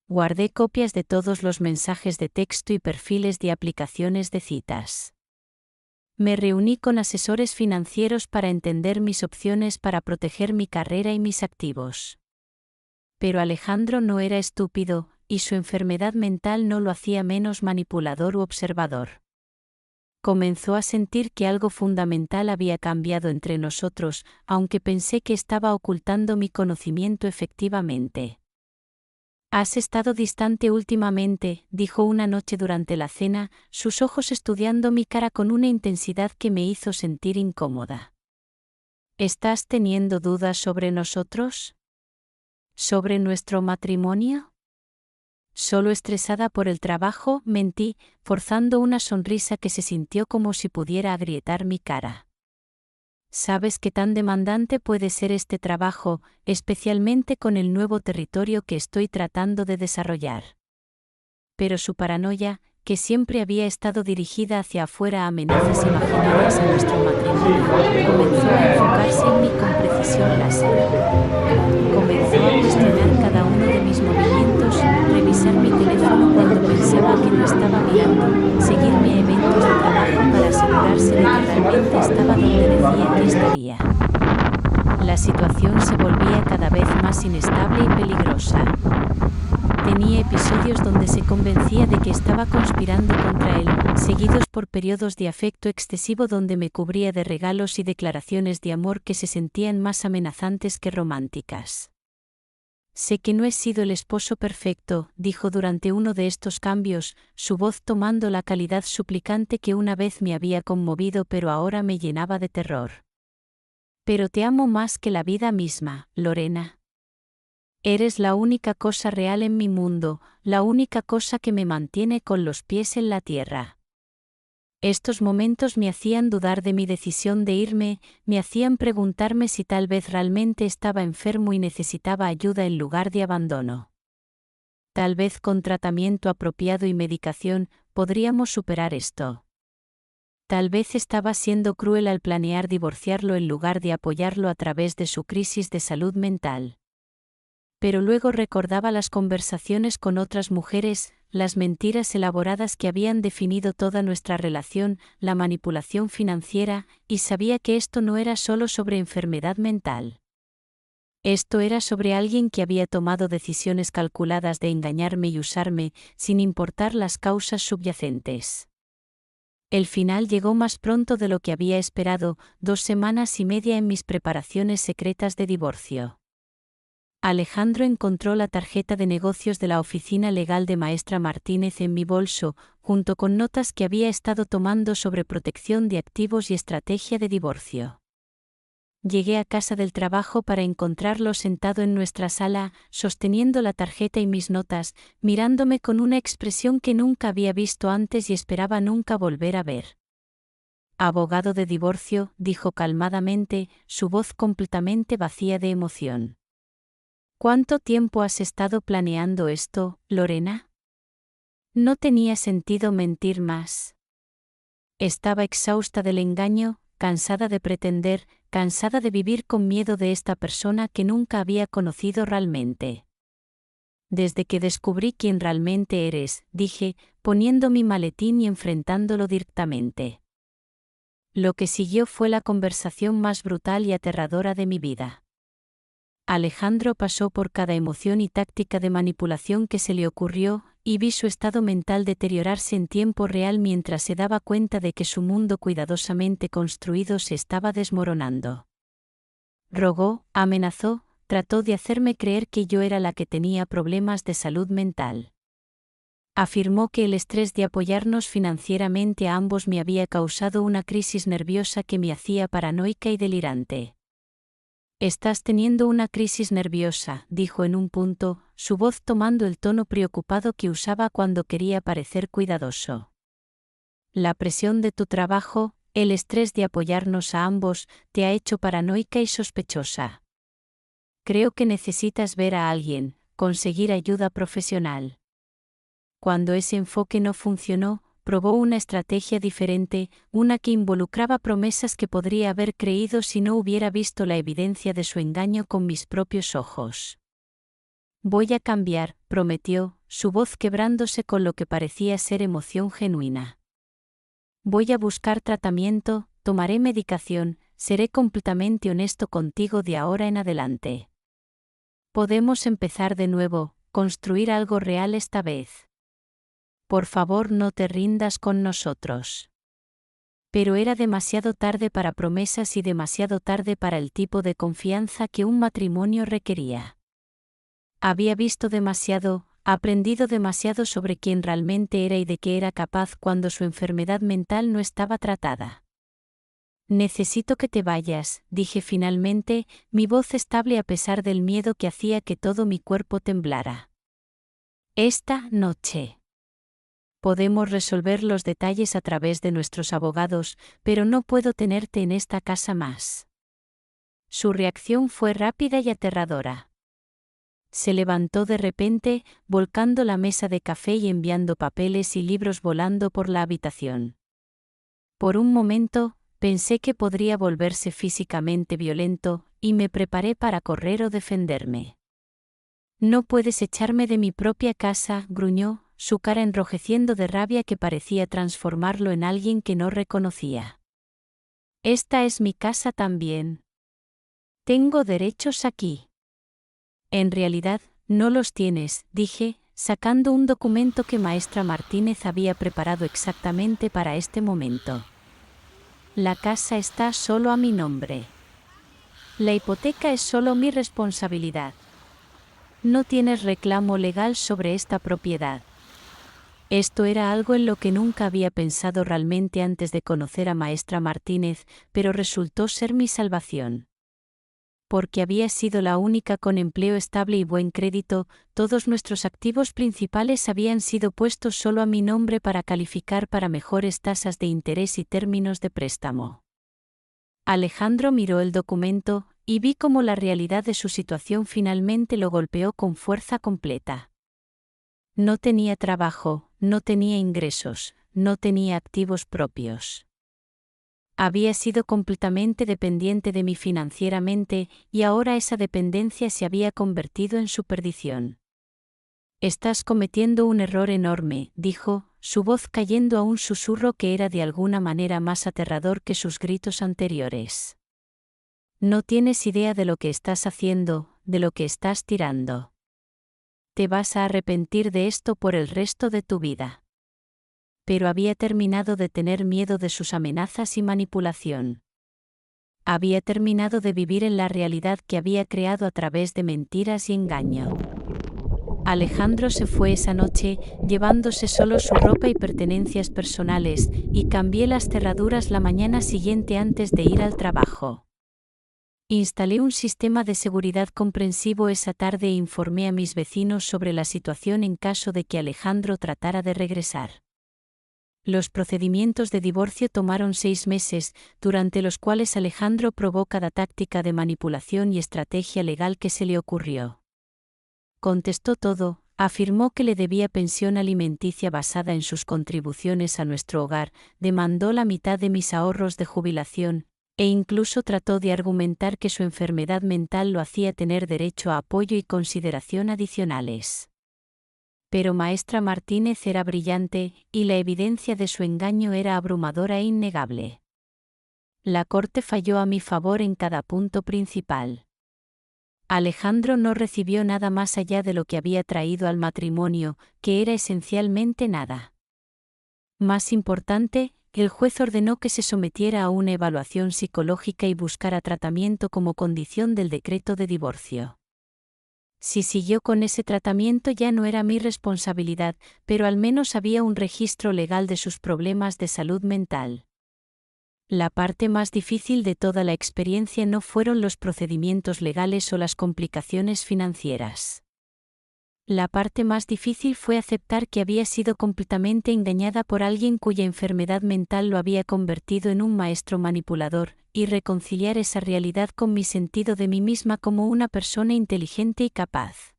Guardé copias de todos los mensajes de texto y perfiles de aplicaciones de citas. Me reuní con asesores financieros para entender mis opciones para proteger mi carrera y mis activos. Pero Alejandro no era estúpido, y su enfermedad mental no lo hacía menos manipulador u observador. Comenzó a sentir que algo fundamental había cambiado entre nosotros, aunque pensé que estaba ocultando mi conocimiento efectivamente. «Has estado distante últimamente», dijo una noche durante la cena, sus ojos estudiando mi cara con una intensidad que me hizo sentir incómoda. «¿Estás teniendo dudas sobre nosotros? ¿Sobre nuestro matrimonio?» Solo estresada por el trabajo, mentí, forzando una sonrisa que se sintió como si pudiera agrietar mi cara. «¿Sabes qué tan demandante puede ser este trabajo, especialmente con el nuevo territorio que estoy tratando de desarrollar?» Pero su paranoia, que siempre había estado dirigida hacia afuera a amenazas imaginarias a nuestro matrimonio, comenzó a enfocarse en mí con precisión láser. Comenzó a cuestionar cada uno de mis movimientos, revisar mi teléfono cuando pensaba que no estaba mirando, seguirme a eventos de trabajo para asegurarse de que realmente estaba donde decía que estaría. La situación se volvía cada vez más inestable y peligrosa. Tenía episodios donde se convencía de que estaba conspirando contra él, seguidos por periodos de afecto excesivo donde me cubría de regalos y declaraciones de amor que se sentían más amenazantes que románticas. «Sé que no he sido el esposo perfecto», dijo durante uno de estos cambios, su voz tomando la calidad suplicante que una vez me había conmovido pero ahora me llenaba de terror. «Pero te amo más que la vida misma, Lorena. Eres la única cosa real en mi mundo, la única cosa que me mantiene con los pies en la tierra». Estos momentos me hacían dudar de mi decisión de irme, me hacían preguntarme si tal vez realmente estaba enfermo y necesitaba ayuda en lugar de abandono. Tal vez con tratamiento apropiado y medicación podríamos superar esto. Tal vez estaba siendo cruel al planear divorciarlo en lugar de apoyarlo a través de su crisis de salud mental. Pero luego recordaba las conversaciones con otras mujeres, las mentiras elaboradas que habían definido toda nuestra relación, la manipulación financiera, y sabía que esto no era solo sobre enfermedad mental. Esto era sobre alguien que había tomado decisiones calculadas de engañarme y usarme, sin importar las causas subyacentes. El final llegó más pronto de lo que había esperado, 2 semanas y media en mis preparaciones secretas de divorcio. Alejandro encontró la tarjeta de negocios de la oficina legal de Maestra Martínez en mi bolso, junto con notas que había estado tomando sobre protección de activos y estrategia de divorcio. Llegué a casa del trabajo para encontrarlo sentado en nuestra sala, sosteniendo la tarjeta y mis notas, mirándome con una expresión que nunca había visto antes y esperaba nunca volver a ver. «Abogado de divorcio», dijo calmadamente, su voz completamente vacía de emoción. «¿Cuánto tiempo has estado planeando esto, Lorena?» No tenía sentido mentir más. Estaba exhausta del engaño, cansada de pretender, cansada de vivir con miedo de esta persona que nunca había conocido realmente. «Desde que descubrí quién realmente eres», dije, poniendo mi maletín y enfrentándolo directamente. Lo que siguió fue la conversación más brutal y aterradora de mi vida. Alejandro pasó por cada emoción y táctica de manipulación que se le ocurrió, y vi su estado mental deteriorarse en tiempo real mientras se daba cuenta de que su mundo cuidadosamente construido se estaba desmoronando. Rogó, amenazó, trató de hacerme creer que yo era la que tenía problemas de salud mental. Afirmó que el estrés de apoyarnos financieramente a ambos me había causado una crisis nerviosa que me hacía paranoica y delirante. «Estás teniendo una crisis nerviosa», dijo en un punto, su voz tomando el tono preocupado que usaba cuando quería parecer cuidadoso. «La presión de tu trabajo, el estrés de apoyarnos a ambos, te ha hecho paranoica y sospechosa. Creo que necesitas ver a alguien, conseguir ayuda profesional». Cuando ese enfoque no funcionó, probó una estrategia diferente, una que involucraba promesas que podría haber creído si no hubiera visto la evidencia de su engaño con mis propios ojos. «Voy a cambiar», prometió, su voz quebrándose con lo que parecía ser emoción genuina. Voy a buscar tratamiento, tomaré medicación, seré completamente honesto contigo de ahora en adelante. Podemos empezar de nuevo, construir algo real esta vez. Por favor, no te rindas con nosotros. Pero era demasiado tarde para promesas y demasiado tarde para el tipo de confianza que un matrimonio requería. Había visto demasiado, aprendido demasiado sobre quién realmente era y de qué era capaz cuando su enfermedad mental no estaba tratada. Necesito que te vayas, dije finalmente, mi voz estable a pesar del miedo que hacía que todo mi cuerpo temblara. Esta noche. Podemos resolver los detalles a través de nuestros abogados, pero no puedo tenerte en esta casa más. Su reacción fue rápida y aterradora. Se levantó de repente, volcando la mesa de café y enviando papeles y libros volando por la habitación. Por un momento, pensé que podría volverse físicamente violento, y me preparé para correr o defenderme. No puedes echarme de mi propia casa, gruñó, su cara enrojeciendo de rabia que parecía transformarlo en alguien que no reconocía. Esta es mi casa también. Tengo derechos aquí. En realidad, no los tienes, dije, sacando un documento que Maestra Martínez había preparado exactamente para este momento. La casa está solo a mi nombre. La hipoteca es solo mi responsabilidad. No tienes reclamo legal sobre esta propiedad. Esto era algo en lo que nunca había pensado realmente antes de conocer a Maestra Martínez, pero resultó ser mi salvación. Porque había sido la única con empleo estable y buen crédito, todos nuestros activos principales habían sido puestos solo a mi nombre para calificar para mejores tasas de interés y términos de préstamo. Alejandro miró el documento, y vi cómo la realidad de su situación finalmente lo golpeó con fuerza completa. No tenía trabajo, no tenía ingresos, no tenía activos propios. Había sido completamente dependiente de mí financieramente, y ahora esa dependencia se había convertido en su perdición. Estás cometiendo un error enorme, dijo, su voz cayendo a un susurro que era de alguna manera más aterrador que sus gritos anteriores. No tienes idea de lo que estás haciendo, de lo que estás tirando. Te vas a arrepentir de esto por el resto de tu vida. Pero había terminado de tener miedo de sus amenazas y manipulación. Había terminado de vivir en la realidad que había creado a través de mentiras y engaño. Alejandro se fue esa noche, llevándose solo su ropa y pertenencias personales, y cambié las cerraduras la mañana siguiente antes de ir al trabajo. Instalé un sistema de seguridad comprensivo esa tarde e informé a mis vecinos sobre la situación en caso de que Alejandro tratara de regresar. Los procedimientos de divorcio tomaron 6 meses, durante los cuales Alejandro probó cada táctica de manipulación y estrategia legal que se le ocurrió. Contestó todo, afirmó que le debía pensión alimenticia basada en sus contribuciones a nuestro hogar, demandó la mitad de mis ahorros de jubilación, e incluso trató de argumentar que su enfermedad mental lo hacía tener derecho a apoyo y consideración adicionales. Pero Maestra Martínez era brillante, y la evidencia de su engaño era abrumadora e innegable. La corte falló a mi favor en cada punto principal. Alejandro no recibió nada más allá de lo que había traído al matrimonio, que era esencialmente nada. Más importante, el juez ordenó que se sometiera a una evaluación psicológica y buscara tratamiento como condición del decreto de divorcio. Si siguió con ese tratamiento ya no era mi responsabilidad, pero al menos había un registro legal de sus problemas de salud mental. La parte más difícil de toda la experiencia no fueron los procedimientos legales o las complicaciones financieras. La parte más difícil fue aceptar que había sido completamente engañada por alguien cuya enfermedad mental lo había convertido en un maestro manipulador, y reconciliar esa realidad con mi sentido de mí misma como una persona inteligente y capaz.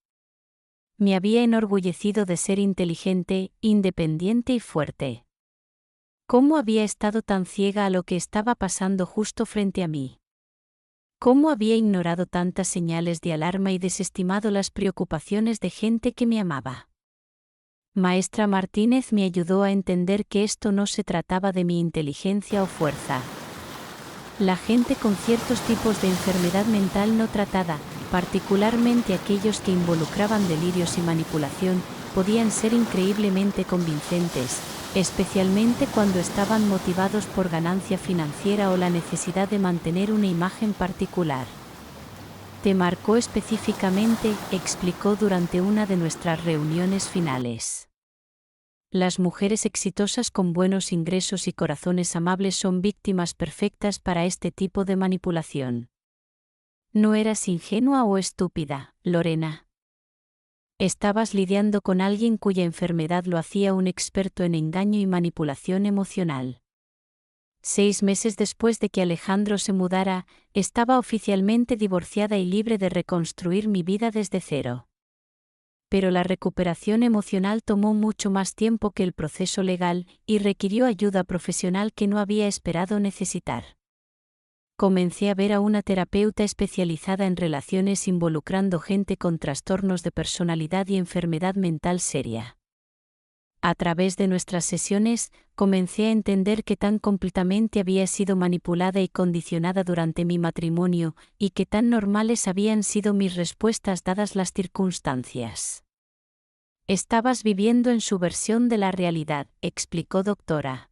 Me había enorgullecido de ser inteligente, independiente y fuerte. ¿Cómo había estado tan ciega a lo que estaba pasando justo frente a mí? ¿Cómo había ignorado tantas señales de alarma y desestimado las preocupaciones de gente que me amaba? Maestra Martínez me ayudó a entender que esto no se trataba de mi inteligencia o fuerza. La gente con ciertos tipos de enfermedad mental no tratada, particularmente aquellos que involucraban delirios y manipulación, podían ser increíblemente convincentes, especialmente cuando estaban motivados por ganancia financiera o la necesidad de mantener una imagen particular. Te marcó específicamente, explicó durante una de nuestras reuniones finales. Las mujeres exitosas con buenos ingresos y corazones amables son víctimas perfectas para este tipo de manipulación. No eras ingenua o estúpida, Lorena. Estabas lidiando con alguien cuya enfermedad lo hacía un experto en engaño y manipulación emocional. 6 meses después de que Alejandro se mudara, estaba oficialmente divorciada y libre de reconstruir mi vida desde cero. Pero la recuperación emocional tomó mucho más tiempo que el proceso legal y requirió ayuda profesional que no había esperado necesitar. Comencé a ver a una terapeuta especializada en relaciones involucrando gente con trastornos de personalidad y enfermedad mental seria. A través de nuestras sesiones, comencé a entender que tan completamente había sido manipulada y condicionada durante mi matrimonio, y que tan normales habían sido mis respuestas dadas las circunstancias. Estabas viviendo en su versión de la realidad, explicó Dra.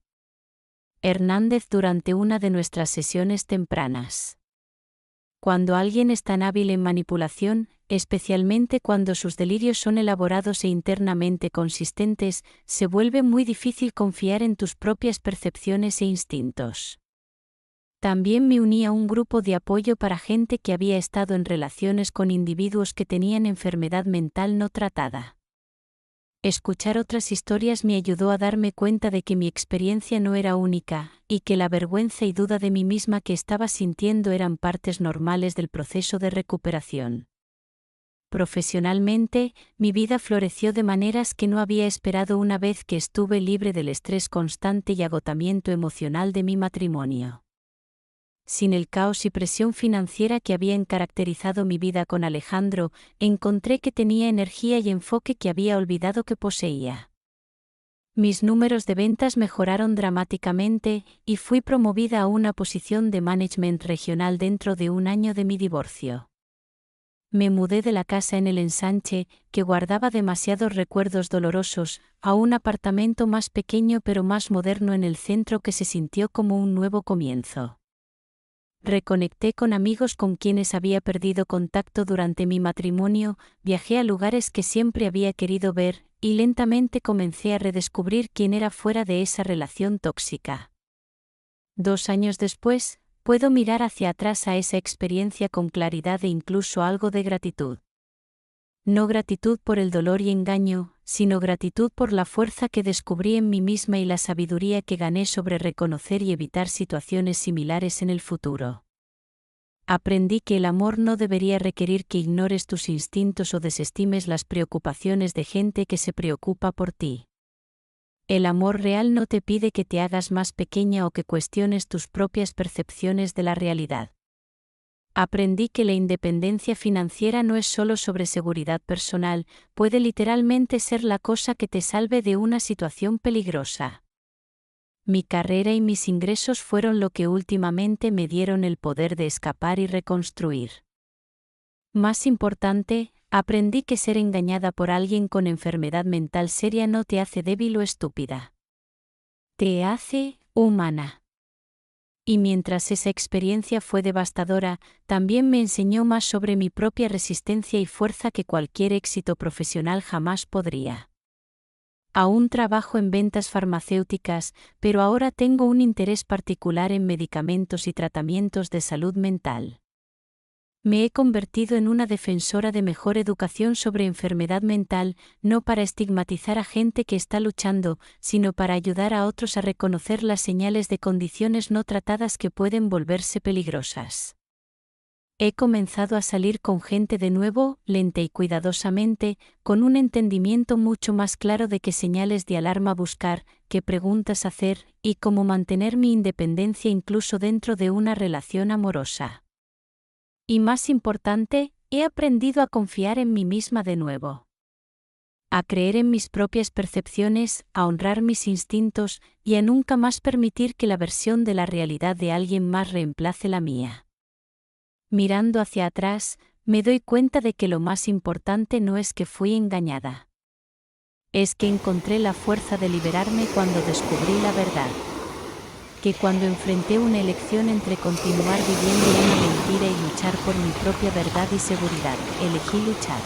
Hernández durante una de nuestras sesiones tempranas. Cuando alguien es tan hábil en manipulación, especialmente cuando sus delirios son elaborados e internamente consistentes, se vuelve muy difícil confiar en tus propias percepciones e instintos. También me uní a un grupo de apoyo para gente que había estado en relaciones con individuos que tenían enfermedad mental no tratada. Escuchar otras historias me ayudó a darme cuenta de que mi experiencia no era única, y que la vergüenza y duda de mí misma que estaba sintiendo eran partes normales del proceso de recuperación. Profesionalmente, mi vida floreció de maneras que no había esperado una vez que estuve libre del estrés constante y agotamiento emocional de mi matrimonio. Sin el caos y presión financiera que habían caracterizado mi vida con Alejandro, encontré que tenía energía y enfoque que había olvidado que poseía. Mis números de ventas mejoraron dramáticamente, y fui promovida a una posición de management regional dentro de un año de mi divorcio. Me mudé de la casa en el Ensanche, que guardaba demasiados recuerdos dolorosos, a un apartamento más pequeño pero más moderno en el centro que se sintió como un nuevo comienzo. Reconecté con amigos con quienes había perdido contacto durante mi matrimonio, viajé a lugares que siempre había querido ver, y lentamente comencé a redescubrir quién era fuera de esa relación tóxica. 2 años después, puedo mirar hacia atrás a esa experiencia con claridad e incluso algo de gratitud. No gratitud por el dolor y engaño, sino gratitud por la fuerza que descubrí en mí misma y la sabiduría que gané sobre reconocer y evitar situaciones similares en el futuro. Aprendí que el amor no debería requerir que ignores tus instintos o desestimes las preocupaciones de gente que se preocupa por ti. El amor real no te pide que te hagas más pequeña o que cuestiones tus propias percepciones de la realidad. Aprendí que la independencia financiera no es solo sobre seguridad personal, puede literalmente ser la cosa que te salve de una situación peligrosa. Mi carrera y mis ingresos fueron lo que últimamente me dieron el poder de escapar y reconstruir. Más importante, aprendí que ser engañada por alguien con enfermedad mental seria no te hace débil o estúpida. Te hace humana. Y mientras esa experiencia fue devastadora, también me enseñó más sobre mi propia resistencia y fuerza que cualquier éxito profesional jamás podría. Aún trabajo en ventas farmacéuticas, pero ahora tengo un interés particular en medicamentos y tratamientos de salud mental. Me he convertido en una defensora de mejor educación sobre enfermedad mental, no para estigmatizar a gente que está luchando, sino para ayudar a otros a reconocer las señales de condiciones no tratadas que pueden volverse peligrosas. He comenzado a salir con gente de nuevo, lenta y cuidadosamente, con un entendimiento mucho más claro de qué señales de alarma buscar, qué preguntas hacer, y cómo mantener mi independencia incluso dentro de una relación amorosa. Y más importante, he aprendido a confiar en mí misma de nuevo. a creer en mis propias percepciones, a honrar mis instintos y a nunca más permitir que la versión de la realidad de alguien más reemplace la mía. Mirando hacia atrás, me doy cuenta de que lo más importante no es que fui engañada. Es que encontré la fuerza de liberarme cuando descubrí la verdad. Que cuando enfrenté una elección entre continuar viviendo una mentira y luchar por mi propia verdad y seguridad, elegí luchar.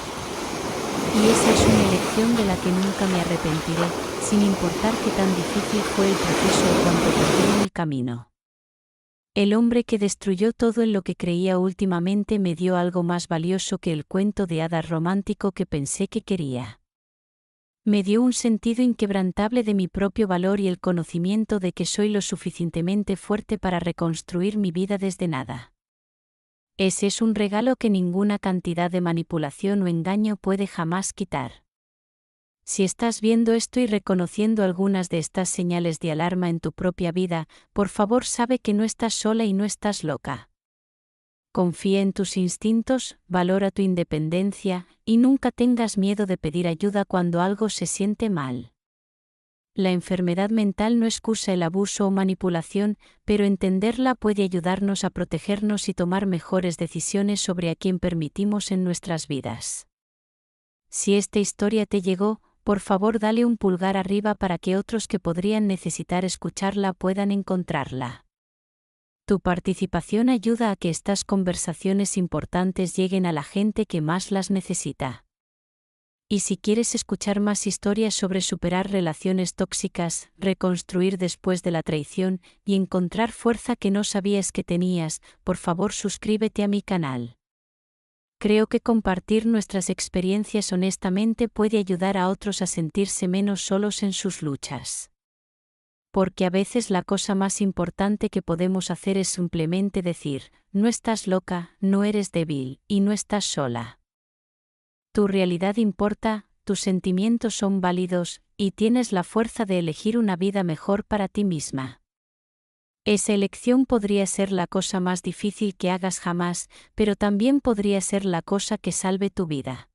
Y esa es una elección de la que nunca me arrepentiré, sin importar qué tan difícil fue el proceso o cuánto perdí en el camino. El hombre que destruyó todo en lo que creía últimamente me dio algo más valioso que el cuento de hadas romántico que pensé que quería. Me dio un sentido inquebrantable de mi propio valor y el conocimiento de que soy lo suficientemente fuerte para reconstruir mi vida desde nada. Ese es un regalo que ninguna cantidad de manipulación o engaño puede jamás quitar. Si estás viendo esto y reconociendo algunas de estas señales de alarma en tu propia vida, por favor sabe que no estás sola y no estás loca. Confía en tus instintos, valora tu independencia, y nunca tengas miedo de pedir ayuda cuando algo se siente mal. La enfermedad mental no excusa el abuso o manipulación, pero entenderla puede ayudarnos a protegernos y tomar mejores decisiones sobre a quién permitimos en nuestras vidas. Si esta historia te llegó, por favor dale un pulgar arriba para que otros que podrían necesitar escucharla puedan encontrarla. Tu participación ayuda a que estas conversaciones importantes lleguen a la gente que más las necesita. Y si quieres escuchar más historias sobre superar relaciones tóxicas, reconstruir después de la traición y encontrar fuerza que no sabías que tenías, por favor suscríbete a mi canal. Creo que compartir nuestras experiencias honestamente puede ayudar a otros a sentirse menos solos en sus luchas. Porque a veces la cosa más importante que podemos hacer es simplemente decir, no estás loca, no eres débil, y no estás sola. Tu realidad importa, tus sentimientos son válidos, y tienes la fuerza de elegir una vida mejor para ti misma. Esa elección podría ser la cosa más difícil que hagas jamás, pero también podría ser la cosa que salve tu vida.